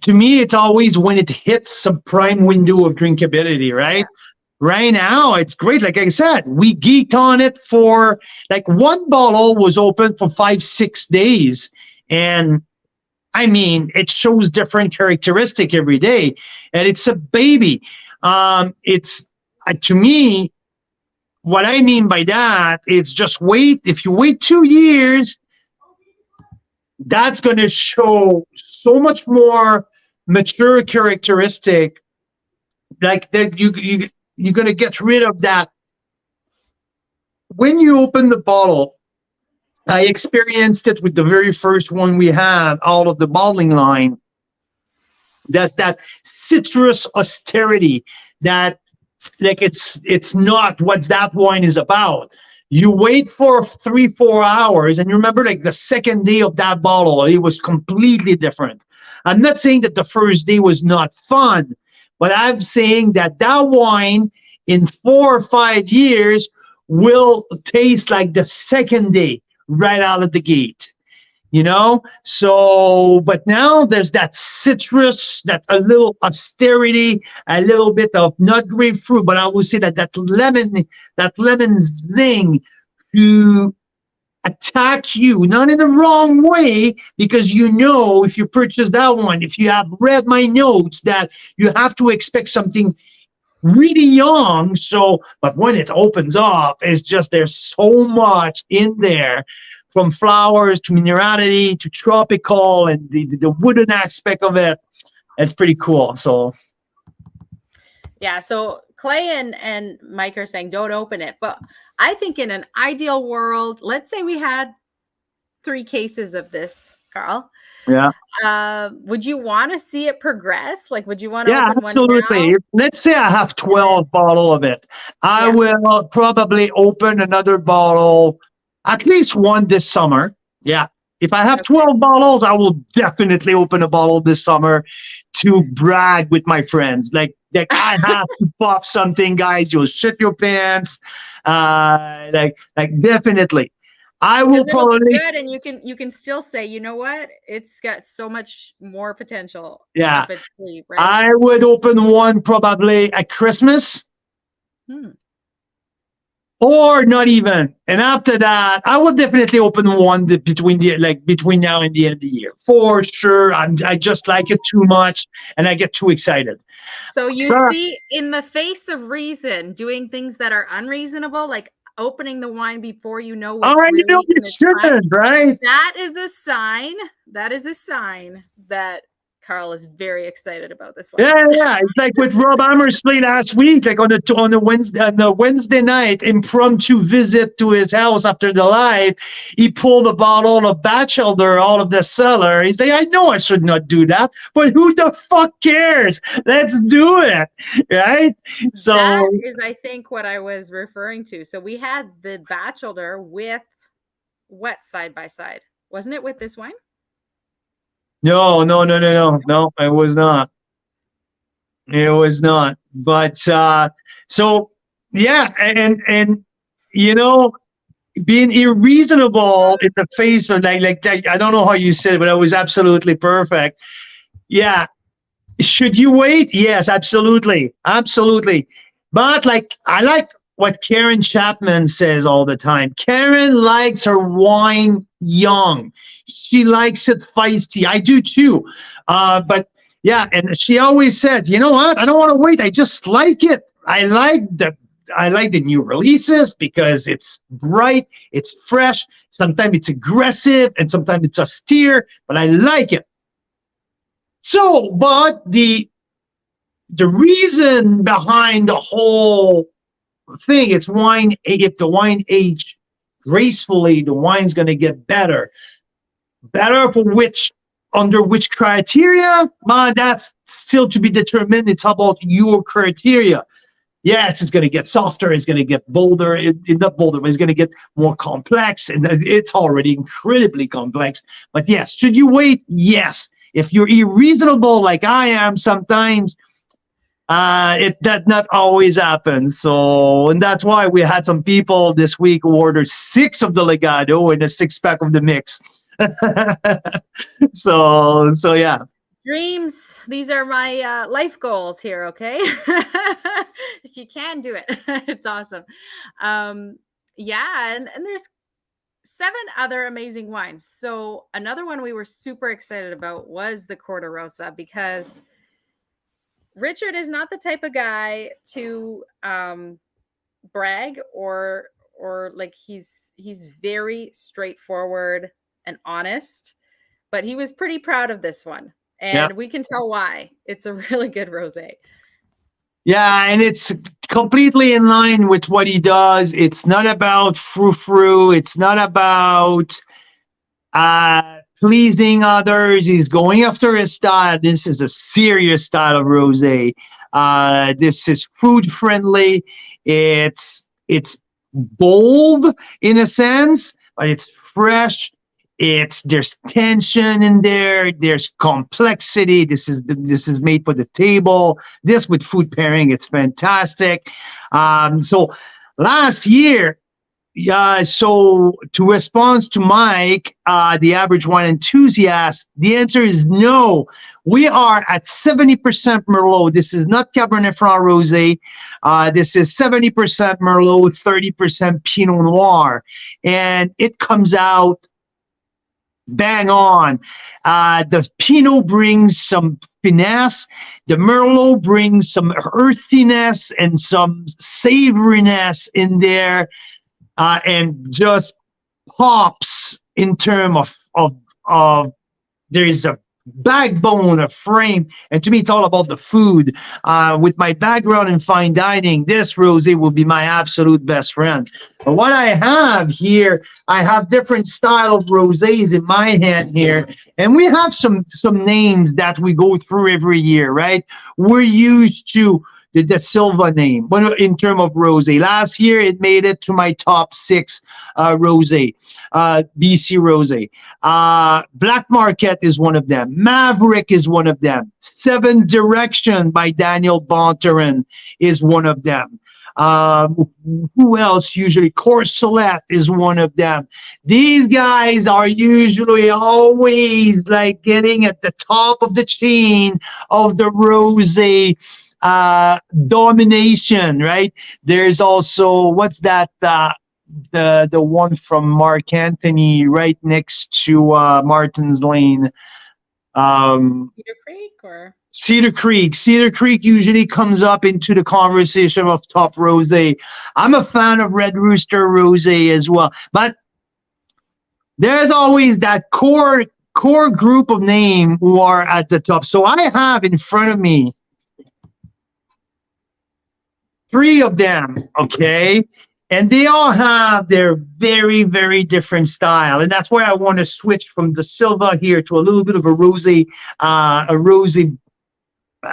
to me, it's always when it hits some prime window of drinkability, right? Yeah. Right now, it's great. Like I said, we geeked on it for like one bottle was open for 5-6 days. And I mean, it shows different characteristic every day. And it's a baby. It's to me, what I mean by that is just wait. If you wait 2 years, that's going to show so much more mature characteristic. Like that, you're going to get rid of that. When you open the bottle, I experienced it with the very first one we had out of the bottling line. That's that citrus austerity that like it's not what that wine is about. You wait for 3-4 hours, and you remember like the second day of that bottle, it was completely different. I'm not saying that the first day was not fun, but I'm saying that that wine in 4 or 5 years will taste like the second day right out of the gate. You know, so but now there's that citrus, that a little austerity, a little bit of not grapefruit, but I would say that lemon zing to attack you, not in the wrong way, because you know if you purchase that one, if you have read my notes, that you have to expect something really young. So, but when it opens up, it's just there's so much in there from flowers to minerality to tropical and the wooden aspect of it. It's pretty cool. So Yeah, so Clay and Mike are saying don't open it. But I think in an ideal world, let's say we had 3 cases of this, Carl. yeah. Would you want to see it progress? Like, would you want to Yeah, open absolutely. one now? Let's say I have 12 bottle of it. I Yeah. will probably open another bottle, at least one this summer. Yeah. If I have 12 bottles, I will definitely open a bottle this summer to brag with my friends. Like I have to pop something, guys. You'll shit your pants. Like definitely. I will 'Cause it'll be probably, good, and you can still say, you know what? It's got so much more potential yeah. up its sleeve, right? I would open one probably at Christmas. Or not even. And after that, I will definitely open one between now and the end of the year. For sure. I just like it too much and I get too excited. So you Sure. see, in the face of reason, doing things that are unreasonable, like opening the wine before you know what's You know, really in it its time, shouldn't, right? that is a sign that Carl is very excited about this one. Yeah. It's like with Rob Amersley last week, like on the Wednesday night impromptu visit to his house after the live. He pulled a bottle of Batchelder out of the cellar. He said, "I know I should not do that, but who the fuck cares? Let's do it." Right? So that is, I think, what I was referring to. So we had the Batchelder with what side by side? Wasn't it with this wine? No, it was not. It was not. But so yeah, and you know, being irreasonable in the face of like I don't know how you said it, but it was absolutely perfect. Yeah. Should you wait? Yes, absolutely. Absolutely. But I like what Karen Chapman says all the time. Karen likes her wine young. She likes it feisty. I do too. But yeah, and she always said, you know what? I don't want to wait. I just like it. I like the new releases because it's bright, it's fresh. Sometimes it's aggressive and sometimes it's austere, but I like it. So, but the reason behind the whole thing, it's wine. If the wine aged gracefully, the wine's going to get better. Better for under which criteria? That's still to be determined. It's about your criteria. Yes, it's going to get softer. It's going to get bolder. Not bolder, but it's going to get more complex. And it's already incredibly complex. But yes, should you wait? Yes. If you're irreasonable like I am sometimes, that not always happens. So, and that's why we had some people this week who ordered 6 of the Legado and a 6-pack of the mix. so yeah. Dreams. These are my life goals here. Okay. If you can do it, it's awesome. Yeah. And there's 7 other amazing wines. So another one we were super excited about was the Corta Rosa, because Richard is not the type of guy to brag or like he's very straightforward and honest, but he was pretty proud of this one. And we can tell why. It's a really good rosé. Yeah, and it's completely in line with what he does. It's not about frou-frou. It's not about pleasing others. He's going after his style. This is a serious style of rosé. This is food friendly. It's bold in a sense, but it's fresh. There's tension in there. There's complexity. This is made for the table. This with food pairing, it's fantastic. So last year, so to respond to Mike, the average wine enthusiast, the answer is no. We are at 70% Merlot. This is not Cabernet Franc Rosé. This is 70% Merlot, 30% Pinot Noir, and it comes out bang on. The Pinot brings some finesse. The Merlot brings some earthiness and some savoriness in there, and just pops in terms of there is a backbone, a frame, and to me, it's all about the food. With my background in fine dining, this rosé will be my absolute best friend. But what I have here, I have different style of rosés in my hand here, and we have some names that we go through every year, right? We're used to the Da Silva name, but in terms of rosé, last year it made it to my top 6 rosé, BC rosé. Black Market is one of them. Maverick is one of them. Seven Direction by Daniel Bonterin is one of them. Who else usually? Courcelette is one of them. These guys are usually always like getting at the top of the chain of the rosé domination, right? There's also, what's that, the one from Mark Anthony right next to Martin's Lane, Cedar Creek or Cedar Creek. Cedar Creek usually comes up into the conversation of top rosé. I'm a fan of Red Rooster rosé as well, but there's always that core group of name who are at the top. So I have in front of me 3 of them, okay? And they all have their very, very different style. And that's why I want to switch from Da Silva here to a little bit of a rosé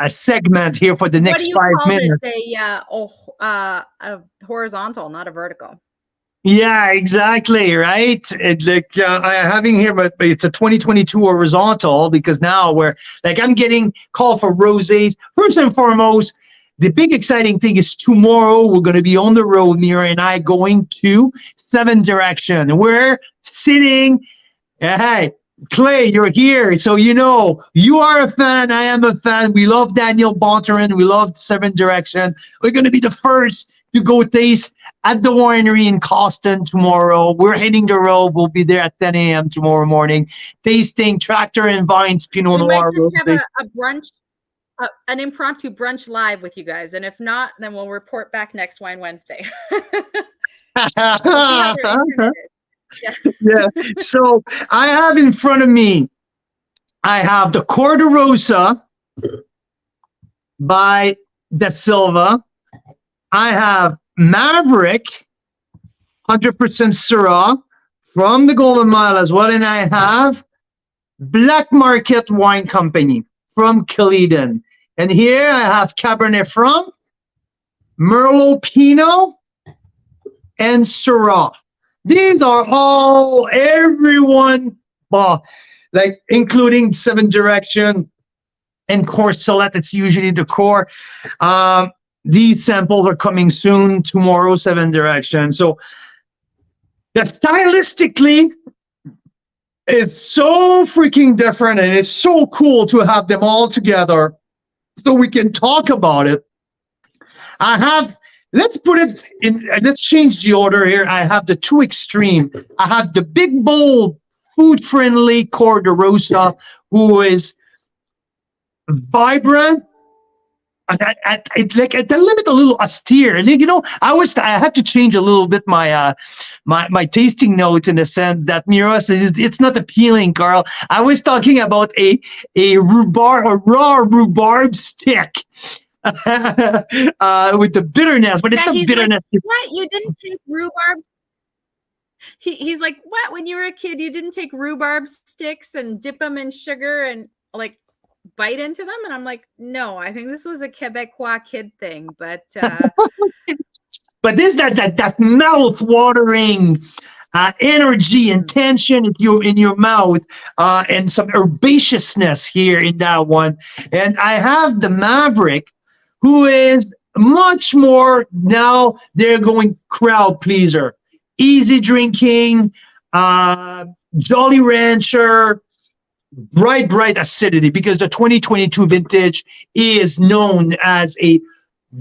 segment here for the next 5 minutes. What do you call this? A horizontal, not a vertical. Yeah, exactly, right? I having here, but it's a 2022 horizontal because now I'm getting called for rosés. First and foremost, the big exciting thing is tomorrow we're going to be on the road, Mira and I, going to 7 Direction. We're sitting. Hey, Clay, you're here, so you know you are a fan. I am a fan. We love Daniel Bonterin. We love 7 Direction. We're going to be the first to go taste at the winery in Coston tomorrow. We're hitting the road. We'll be there at 10 a.m. tomorrow morning, tasting Tractor and Vines Pinot Noir. We might just have a brunch. An impromptu brunch live with you guys, and if not, then we'll report back next Wine Wednesday. We'll see how their internet is. Yeah. So I have in front of me, I have the Corderosa by Da Silva. I have Maverick, 100% Syrah from the Golden Mile as well, and I have Black Market Wine Company from Caledon. And here I have Cabernet Franc, Merlot Pinot, and Syrah. These are all, everyone, like including 7 Direction and Courcelette. It's usually the core. These samples are coming soon, tomorrow, 7 Direction. So stylistically, it's so freaking different, and it's so cool to have them all together so we can talk about it. Let's put it in, let's change the order here. I have the 2 extreme. I have the big, bold, food-friendly Corderosa, who is vibrant, like at the limit, a little austere. And you know, I had to change a little bit my my tasting notes in the sense that Mira says it's not appealing, Carl. I was talking about a raw rhubarb stick with the bitterness, but it's not bitterness. Like, what? You didn't take rhubarb? He's like, what? When you were a kid, you didn't take rhubarb sticks and dip them in sugar and like bite into them? And I'm like, no, I think this was a Quebecois kid thing, but but this that mouth watering energy and tension in your mouth, and some herbaceousness here in that one. And I have the Maverick, who is much more, now they're going crowd pleaser, easy drinking, Jolly Rancher, bright acidity, because the 2022 vintage is known as a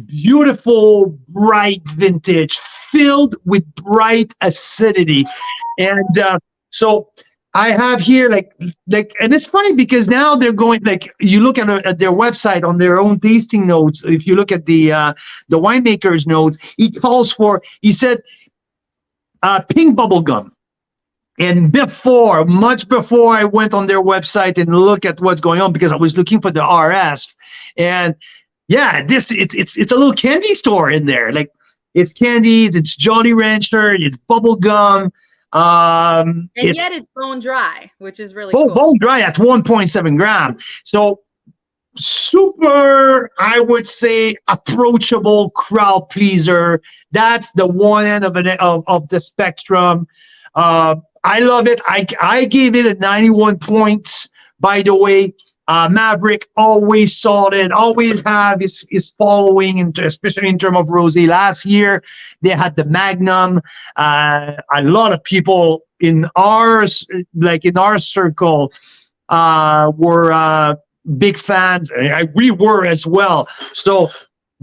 beautiful, bright vintage filled with bright acidity. And so I have here like, and it's funny because now they're going, like, you look at their website on their own tasting notes. If you look at the winemaker's notes, he said pink bubble gum. And much before I went on their website and look at what's going on, because I was looking for the RS, and yeah, it's a little candy store in there. Like it's candies, it's Jolly Rancher, it's bubble gum. And yet it's bone dry, which is really cool. Bone dry at 1.7 gram. So super, I would say, approachable crowd pleaser. That's the one end of the spectrum. I love it. I gave it a 91 points, by the way. Maverick, always solid, always have his following, especially in terms of rosé. Last year, they had the Magnum. A lot of people in our circle were big fans. We were as well. So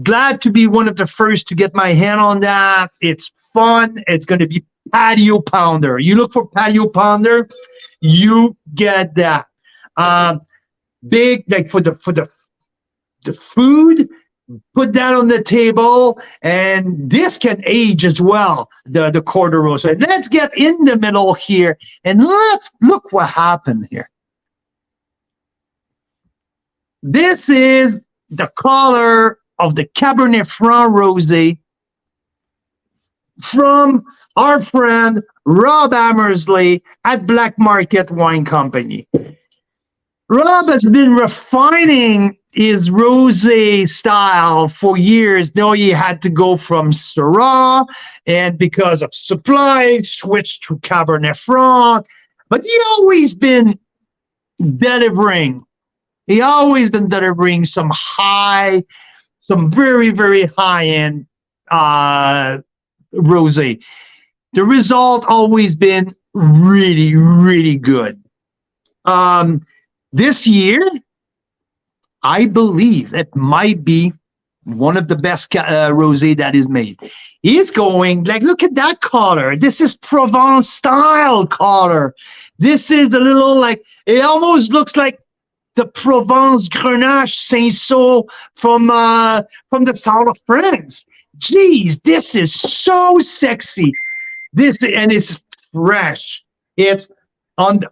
glad to be one of the first to get my hand on that. It's fun. It's going to be patio pounder. You look for patio pounder, you get that. Big, like for the food, put that on the table, and this can age as well, the Corderosa. Let's get in the middle here, and let's look what happened here. This is the color of the Cabernet Franc Rosé from our friend Rob Hammersley at Black Market Wine Company. Rob has been refining his rosé style for years. Now he had to go from Syrah, and because of supply, switched to Cabernet Franc. But he always been delivering. He always been delivering some very, very high-end rosé. The result always been really, really good. This year, I believe it might be one of the best rosé that is made. He's going, like, look at that color. This is Provence style color. This is a little like, it almost looks like the Provence Grenache Saint-Saul from the south of France. Jeez, this is so sexy. And it's fresh. It's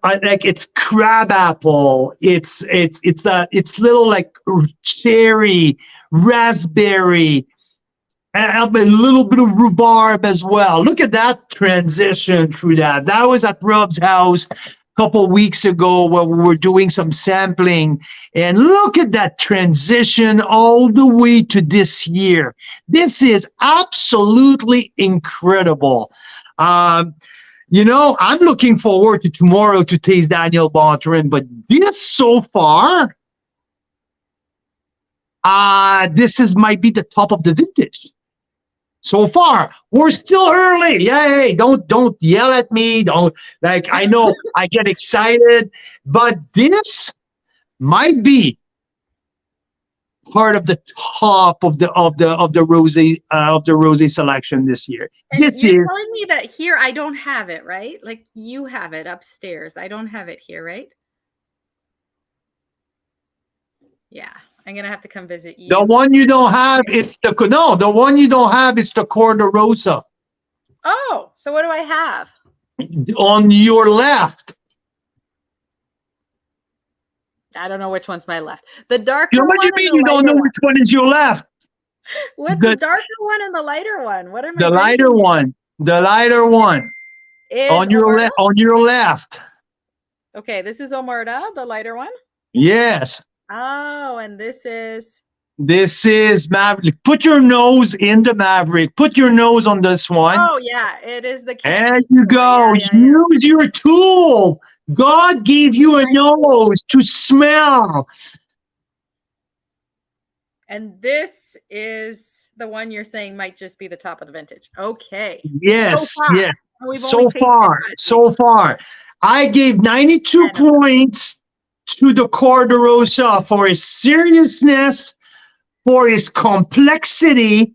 like it's crab apple. It's little like cherry, raspberry, and a little bit of rhubarb as well. Look at that transition through that. That was at Rob's house a couple of weeks ago where we were doing some sampling, and look at that transition all the way to this year. This is absolutely incredible. You know, I'm looking forward to tomorrow to taste Daniel Bontrain, but this so far, might be the top of the vintage. So far, we're still early. Yay! Don't yell at me. Don't, like, I know I get excited, but this might be part of the top of the rosé selection this year. And you're telling me that here I don't have it, right? Like you have it upstairs. I don't have it here, right? Yeah, I'm gonna have to come visit you. The one you don't have, the one you don't have is the Corderosa. Oh, so what do I have? On your left. I don't know which one's my left. The darker one. What do you mean you don't know which one is your left? What's the darker one and the lighter one? What am I? The lighter one. The lighter one. On your left. Okay, this is Omerta, the lighter one. Yes. Oh, and this is Maverick. Put your nose in the Maverick. Put your nose on this one. Oh yeah, it is the. There you go. Use your tool. God gave you a nose to smell. And this is the one you're saying might just be the top of the vintage. Okay. Yes. Yeah. So far. I gave 92 points to the Corderosa for his seriousness, for his complexity,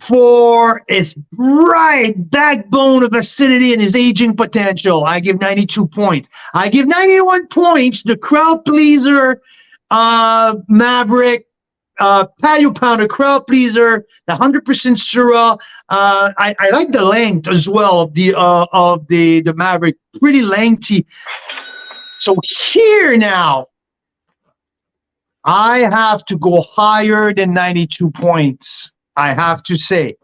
for its bright backbone of acidity and his aging potential. I give 92 points. I give 91 points, the crowd pleaser Maverick, patio pounder, crowd pleaser, the 100% Syrah. I like the length as well of the Maverick, pretty lengthy. So here now, I have to go higher than 92 points. I have to say,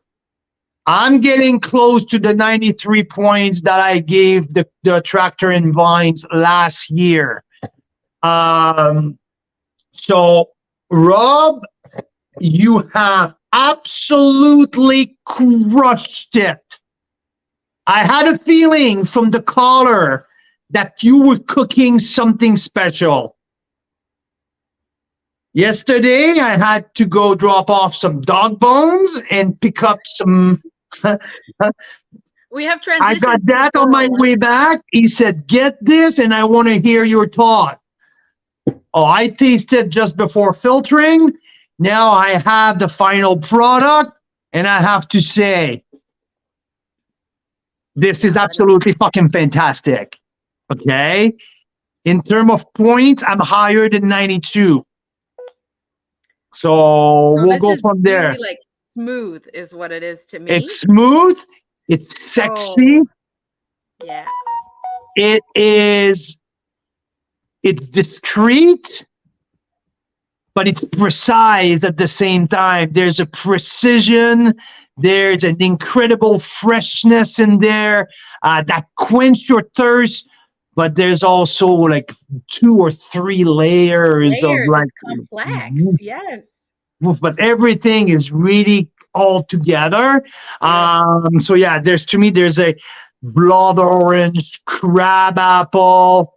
I'm getting close to the 93 points that I gave the Tractor and Vines last year. So, Rob, you have absolutely crushed it. I had a feeling from the caller that you were cooking something special. Yesterday, I had to go drop off some dog bones and pick up some. We have I transition. got that on my way back. He said, "Get this, and I want to hear your thought." Oh, I tasted just before filtering. Now I have the final product, and I have to say, this is absolutely fucking fantastic. Okay? In terms of points, I'm higher than 92. So we'll go from there. Really like smooth is what it is to me. It's smooth. It's sexy. Yeah. It's discreet, but it's precise at the same time. There's a precision. There's an incredible freshness in there that quench your thirst. But there's also like 2 or 3 layers of like. It's complex. Yes. But everything is really all together. So yeah, there's a blood orange, crab apple.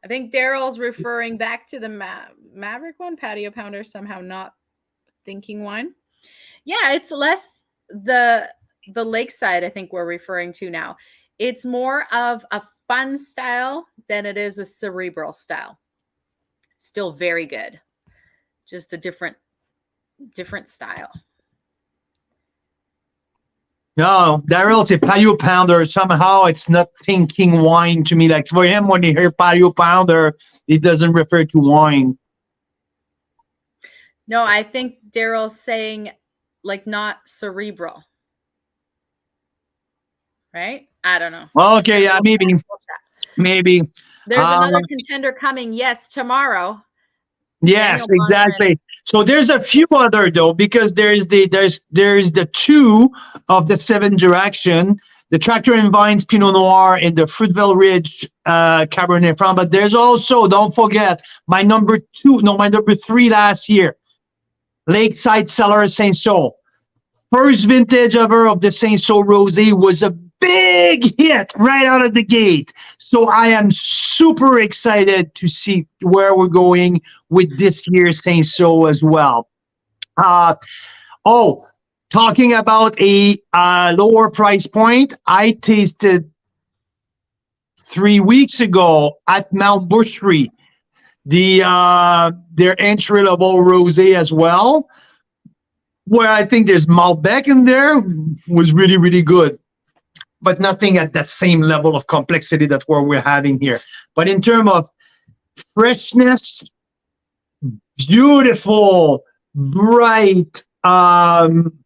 I think Daryl's referring back to the Maverick one, patio pounder, somehow not thinking wine. Yeah, it's less the lakeside, I think we're referring to now. It's more of a fun style than it is a cerebral style. Still very good. Just a different style. No, Daryl's a patio pounder. Somehow it's not thinking wine to me. Like for him, when he hears patio pounder, he doesn't refer to wine. No, I think Daryl's saying like not cerebral. Right? I don't know. Okay, yeah, maybe. There's another contender coming. Yes, tomorrow. Yes, exactly. So there's a few other though, because there's the 2 of the 7 Direction, the Tractor and Vines Pinot Noir and the Fruitvale Ridge Cabernet Franc. But there's also, don't forget, my number 3 last year, Lakeside Cellar Saint Saul. First vintage ever of the Saint Saul Rosé was a big hit right out of the gate. So I am super excited to see where we're going with this year's Saint Saul as well. Talking about a lower price point, I tasted 3 weeks ago at Mount Bushry their entry-level rosé as well, where I think there's Malbec in there, was really, really good. But nothing at that same level of complexity that we're having here. But in terms of freshness, beautiful, bright, from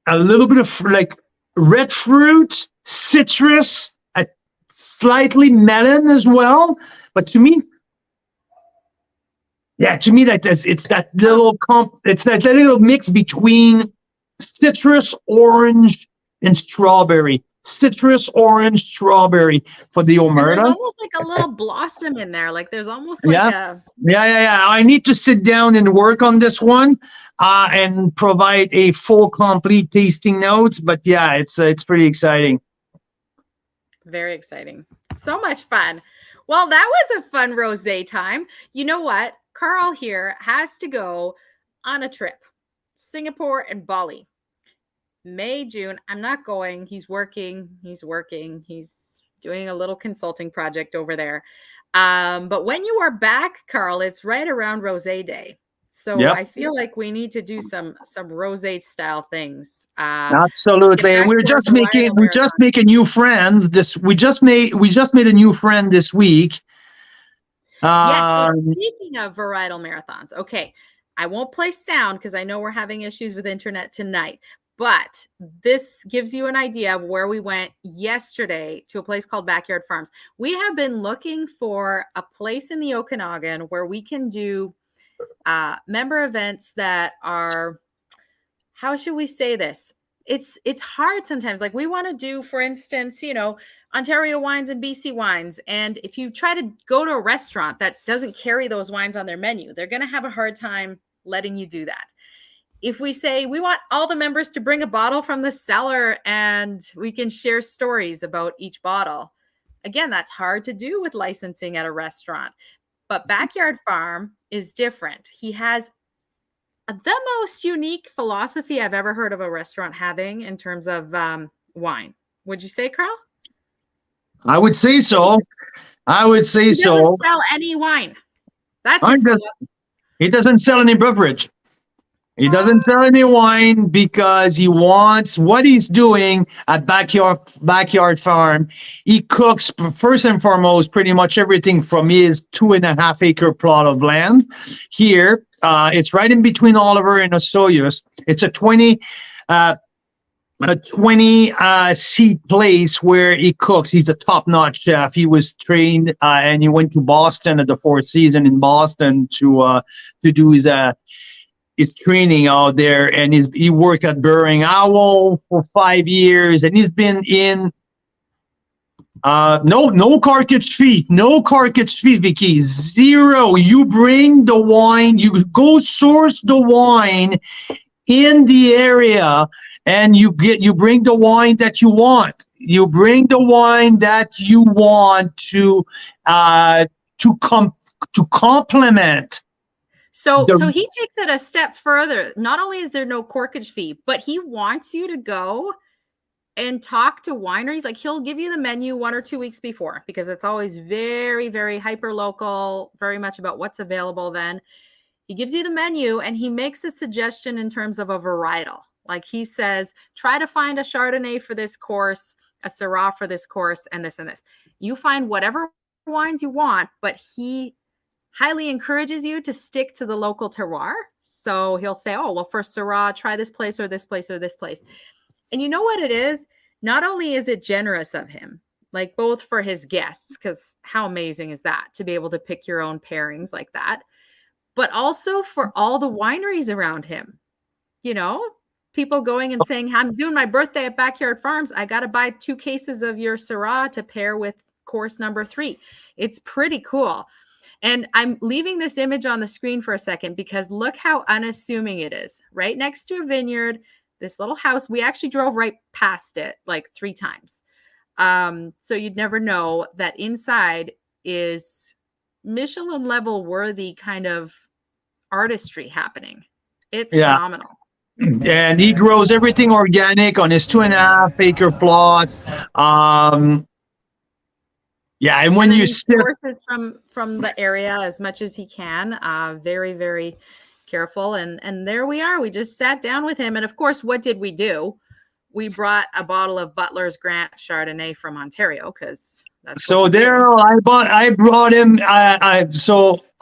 a little bit of like red fruit, citrus, slightly melon as well. But to me, like it's that little mix between citrus, orange, and strawberry. Citrus, orange, strawberry for the Omerta. There's almost like a little blossom in there. Like there's almost like Yeah. I need to sit down and work on this one and provide a full, complete tasting notes. But yeah, it's pretty exciting. Very exciting. So much fun. Well, that was a fun rosé time. You know what? Carl here has to go on a trip. Singapore and Bali. May, June. I'm not going. He's working. He's doing a little consulting project over there. But when you are back, Carl, it's right around Rosé Day. So yep. I feel like we need to do some rosé style things. Absolutely. And we just making new friends. We just made a new friend this week. Yes. So Um, speaking of varietal marathons, okay, I won't play sound because I know we're having issues with internet tonight, but this gives you an idea of where we went yesterday to a place called Backyard Farms. We have been looking for a place in the Okanagan where we can do member events that are, how should we say this? It's hard sometimes. Like we want to do, for instance, Ontario wines and BC wines. And if you try to go to a restaurant that doesn't carry those wines on their menu, they're going to have a hard time letting you do that. If we say we want all the members to bring a bottle from the cellar and we can share stories about each bottle, again, that's hard to do with licensing at a restaurant. But Backyard Farm is different. He has the most unique philosophy I've ever heard of a restaurant having in terms of wine. Would you say, Carl? I would say so. I would say He doesn't so. sell any wine. That's I his just- philosophy. He doesn't sell any beverage. He doesn't sell any wine because he wants what he's doing at backyard farm. He cooks first and foremost pretty much everything from his 2.5 acre plot of land. Here, it's right in between Oliver and Osoyoos. It's a 20 seat place where he cooks. He's a top-notch chef. He was trained and he went to Boston at the Four Seasons in Boston to do his training out there, and he worked at Burring Owl for 5 years, and he's been in no cartridge feet, Vicky, zero. You bring the wine, you go source the wine in the area, and you bring the wine that you want. You bring the wine that you want to complement. So he takes it a step further. Not only is there no corkage fee, but he wants you to go and talk to wineries. Like he'll give you the menu 1 or 2 weeks before, because it's always very, very hyper local, very much about what's available then. He gives you the menu and he makes a suggestion in terms of a varietal. Like he says, try to find a Chardonnay for this course, a Syrah for this course, and this and this. You find whatever wines you want, but he highly encourages you to stick to the local terroir. So he'll say, oh, well, for Syrah, try this place or this place or this place. And you know what it is? Not only is it generous of him, like both for his guests, because how amazing is that to be able to pick your own pairings like that, but also for all the wineries around him. People going and saying, I'm doing my birthday at Backyard Farms. I got to buy 2 cases of your Syrah to pair with course number 3. It's pretty cool. And I'm leaving this image on the screen for a second because look how unassuming it is. Right next to a vineyard, this little house. We actually drove right past it like 3 times. So you'd never know that inside is Michelin level worthy kind of artistry happening. It's phenomenal. And he grows everything organic on his 2.5 acre plot. And when you sources from the area as much as he can, very, very careful. And there we are. We just sat down with him. And of course, what did we do? We brought a bottle of Butler's Grant Chardonnay from Ontario because that's so there. I brought him.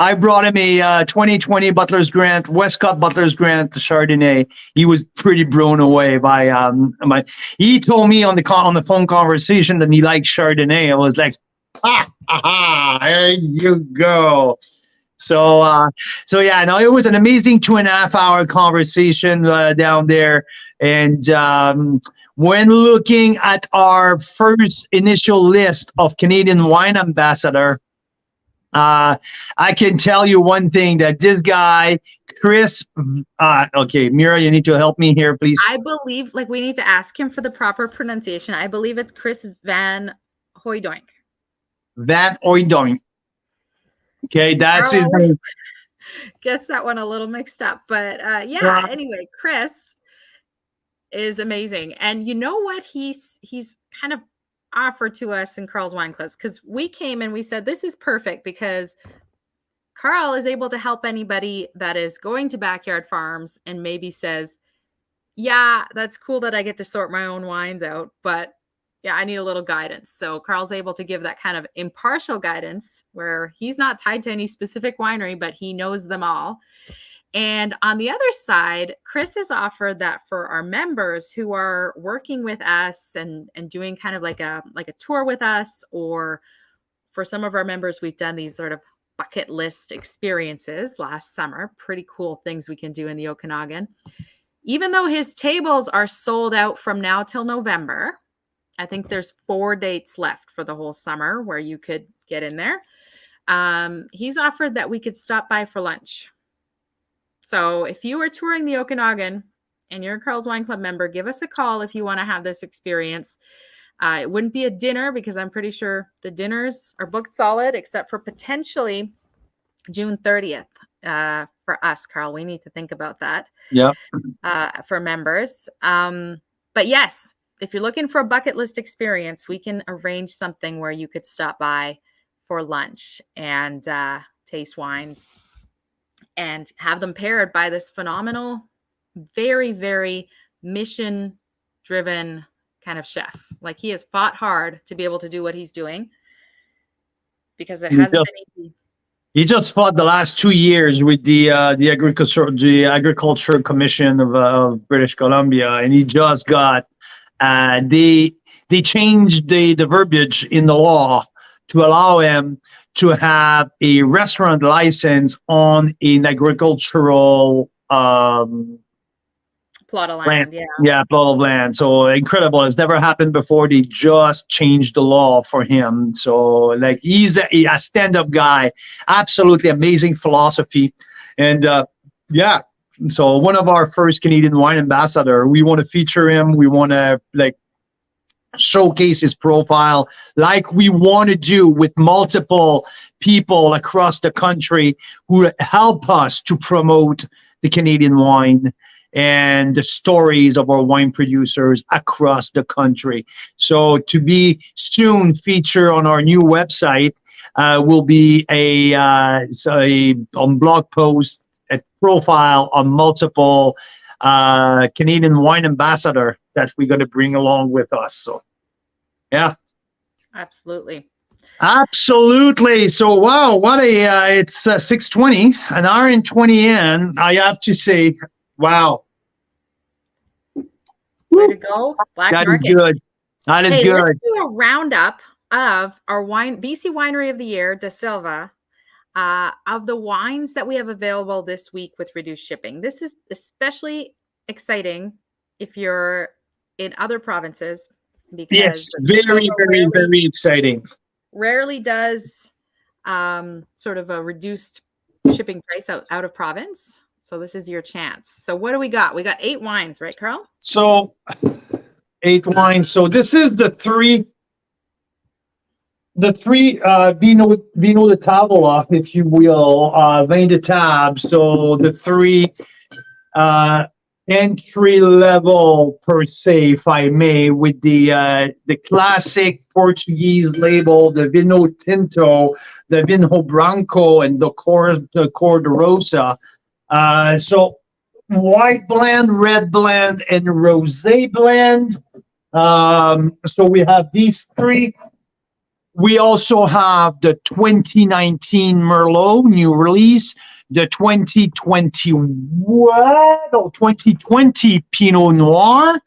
I brought him a 2020 Butler's Grant, Westcott Butler's Grant Chardonnay. He was pretty blown away by He told me on the phone conversation that he liked Chardonnay. I was like, there you go. So it was an amazing 2.5 hour conversation down there. And when looking at our first initial list of Canadian wine ambassador, I can tell you one thing, that this guy, Chris, okay, Mira, you need to help me here, please. I believe, we need to ask him for the proper pronunciation. I believe it's Chris Van Hooydonk. Van Hooydonk. Okay, that's his name. Gets that one a little mixed up, but anyway, Chris is amazing. And you know what he's kind of offered to us in Carl's Wine Clubs, because we came and we said this is perfect because Carl is able to help anybody that is going to Backyard Farms and maybe says, yeah, that's cool that I get to sort my own wines out, but Yeah, I need a little guidance. So Carl's able to give that kind of impartial guidance where he's not tied to any specific winery, but he knows them all. And on the other side, Chris has offered that for our members who are working with us and doing kind of like a tour with us, or for some of our members, we've done these sort of bucket list experiences last summer, pretty cool things we can do in the Okanagan. Even though his tables are sold out from now till November, I think there's 4 dates left for the whole summer where you could get in there. He's offered that we could stop by for lunch. So if you are touring the Okanagan and you're a Carl's Wine Club member, give us a call if you want to have this experience. It wouldn't be a dinner because I'm pretty sure the dinners are booked solid, except for potentially June 30th for us, Carl. We need to think about that. Yeah. For members. But yes, if you're looking for a bucket list experience, we can arrange something where you could stop by for lunch and taste wines and have them paired by this phenomenal, very, very mission-driven kind of chef. Like, he has fought hard to be able to do what he's doing because it hasn't been easy. He just fought the last 2 years with the Agriculture Commission of British Columbia, and he just got they changed the verbiage in the law to allow him to have a restaurant license on an agricultural plot of land. Plot of land. So incredible. It's never happened before. They just changed the law for him. So like, he's a stand-up guy. Absolutely amazing philosophy. And so one of our first Canadian wine ambassador. We want to feature him. We want to showcase his profile like we want to do with multiple people across the country who help us to promote the Canadian wine and the stories of our wine producers across the country. So to be soon featured on our new website will be a blog post, a profile on multiple Canadian wine ambassador that we're going to bring along with us. So, yeah. Absolutely. So, wow, it's 6:20, an hour and 20 in. I have to say, wow. Way to go, Black That Market. is good. That is good. Let's do a roundup of our BC Winery of the Year, Da Silva, of the wines that we have available this week with reduced shipping. This is especially exciting if you're in other provinces. Because yes, very, very, very exciting. Rarely does sort of a reduced shipping price out of province. So this is your chance. So what do we got? We got 8 wines, right, Carl? So 8 wines. So this is the three Vino de Tavola, if you will, Vin de Table. So the 3 entry level, per se, if I may, with the classic Portuguese label, the Vinho Tinto, the Vinho Branco, and the Cor de Rosa. So white blend, red blend, and rosé blend. So we have these 3. We also have the 2019 Merlot new release, the 2020 Pinot Noir,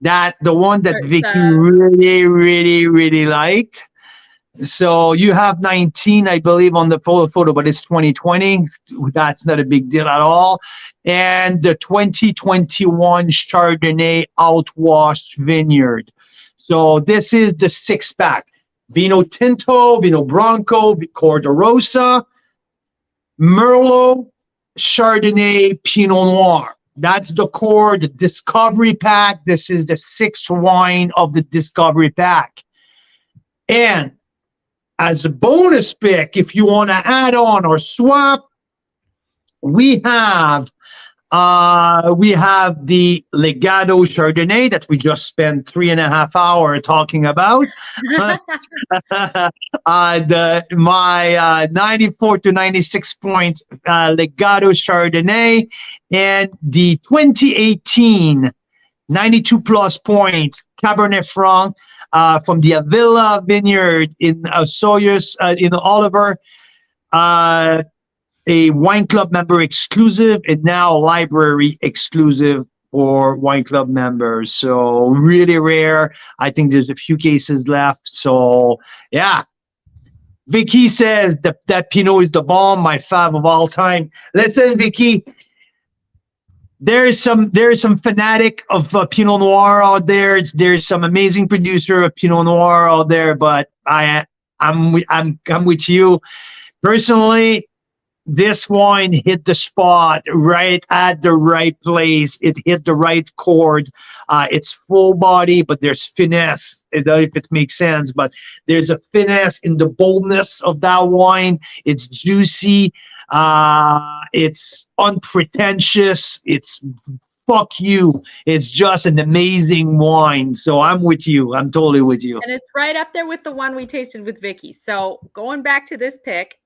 the one that Vicky really, really, really liked. So you have 19, I believe, on the photo, but it's 2020. That's not a big deal at all. And the 2021 Chardonnay Outwashed Vineyard. So this is the 6-pack. Vino Tinto, Vino Branco, Cor de Rosa, Merlot, Chardonnay, Pinot Noir. That's the core, the Discovery Pack. This is the 6th wine of the Discovery Pack. And as a bonus pick, if you want to add on or swap, we have the Legado Chardonnay that we just spent 3.5 hours talking about. My 94 to 96 points Legado Chardonnay, and the 2018 92 plus points Cabernet Franc from the Avila Vineyard in Sawyers, in Oliver. A wine club member exclusive, and now library exclusive for wine club members. So really rare. I think there's a few cases left. So yeah. Vicky says that Pinot is the bomb, my fav of all time. Listen, Vicky, there is some fanatic of Pinot Noir out there. There's some amazing producer of Pinot Noir out there, but I'm with you personally. This wine hit the spot right at the right place. It hit the right chord. It's full body, but there's finesse. I don't know if it makes sense, but there's a finesse in the boldness of that wine. It's juicy. It's unpretentious. It's fuck you. It's just an amazing wine. So I'm with you. I'm totally with you. And it's right up there with the one we tasted with Vicky. So going back to this pick,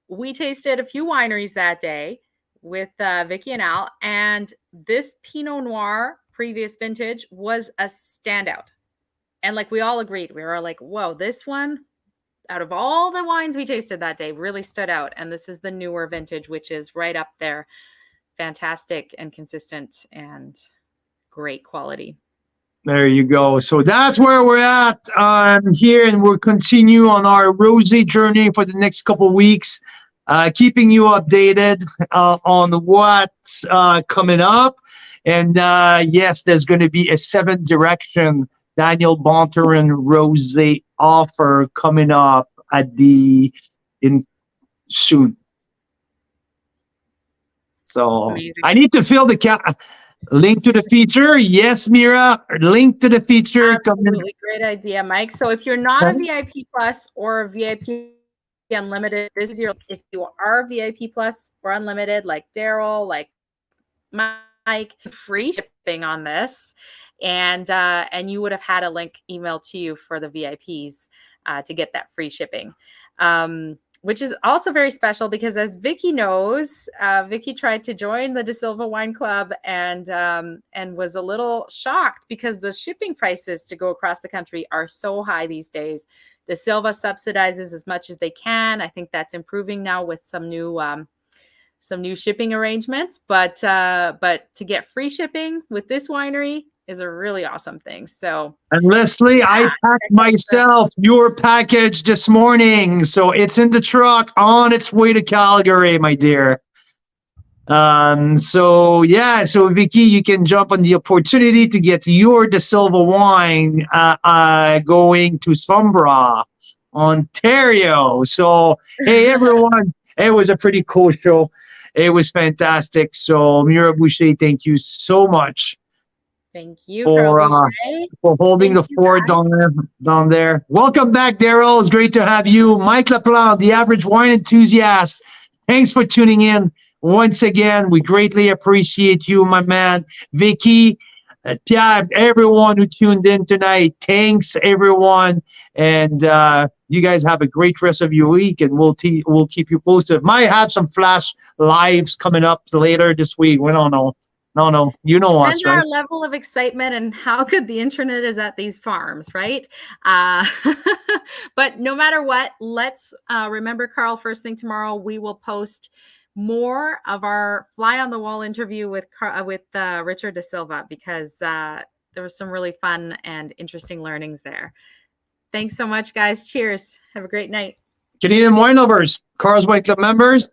we tasted a few wineries that day with Vicky and Al, and this Pinot Noir previous vintage was a standout. And like we all agreed, we were like, whoa, this one, out of all the wines we tasted that day, really stood out. And this is the newer vintage, which is right up there. Fantastic and consistent and great quality. There you go. So that's where we're at here, and we'll continue on our rosé journey for the next couple of weeks, keeping you updated on what's coming up. And yes, there's going to be a 7 Direction Daniel Bonterin rosé offer coming up in soon. So amazing. I need to fill the link to the feature. Yes, Mira, link to the feature. Absolutely. Great idea, Mike. So if you're not a VIP Plus or a VIP Unlimited, this is your, if you are VIP Plus or Unlimited, like Daryl, like Mike, free shipping on this. And you would have had a link emailed to you for the VIPs to get that free shipping. Which is also very special because, as Vicky knows, Vicky tried to join the Da Silva Wine Club and was a little shocked because the shipping prices to go across the country are so high these days. Da Silva subsidizes as much as they can. I think that's improving now with some new shipping arrangements. But to get free shipping with this winery is a really awesome thing. So, and Leslie, I packed myself your package this morning, so it's in the truck on its way to Calgary, my dear. So Vicky, you can jump on the opportunity to get your Da Silva wine going to Sombra, Ontario. So hey everyone, it was a pretty cool show. It was fantastic. So Mira Boucher, thank you so much. Thank you for holding the fort down there. Welcome back, Daryl. It's great to have you. Mike LaPlante, the average wine enthusiast. Thanks for tuning in once again. We greatly appreciate you, my man. Vicky, Pierre, everyone who tuned in tonight. Thanks, everyone. And you guys have a great rest of your week, and we'll keep you posted. Might have some flash lives coming up later this week. We don't know. No, you know us, right? Our level of excitement and how good the internet is at these farms, right? But no matter what, let's remember, Carl, first thing tomorrow, we will post more of our fly on the wall interview with Richard Da Silva, because there was some really fun and interesting learnings there. Thanks so much, guys. Cheers. Have a great night. Canadian wine lovers, Carl's Wine Club members,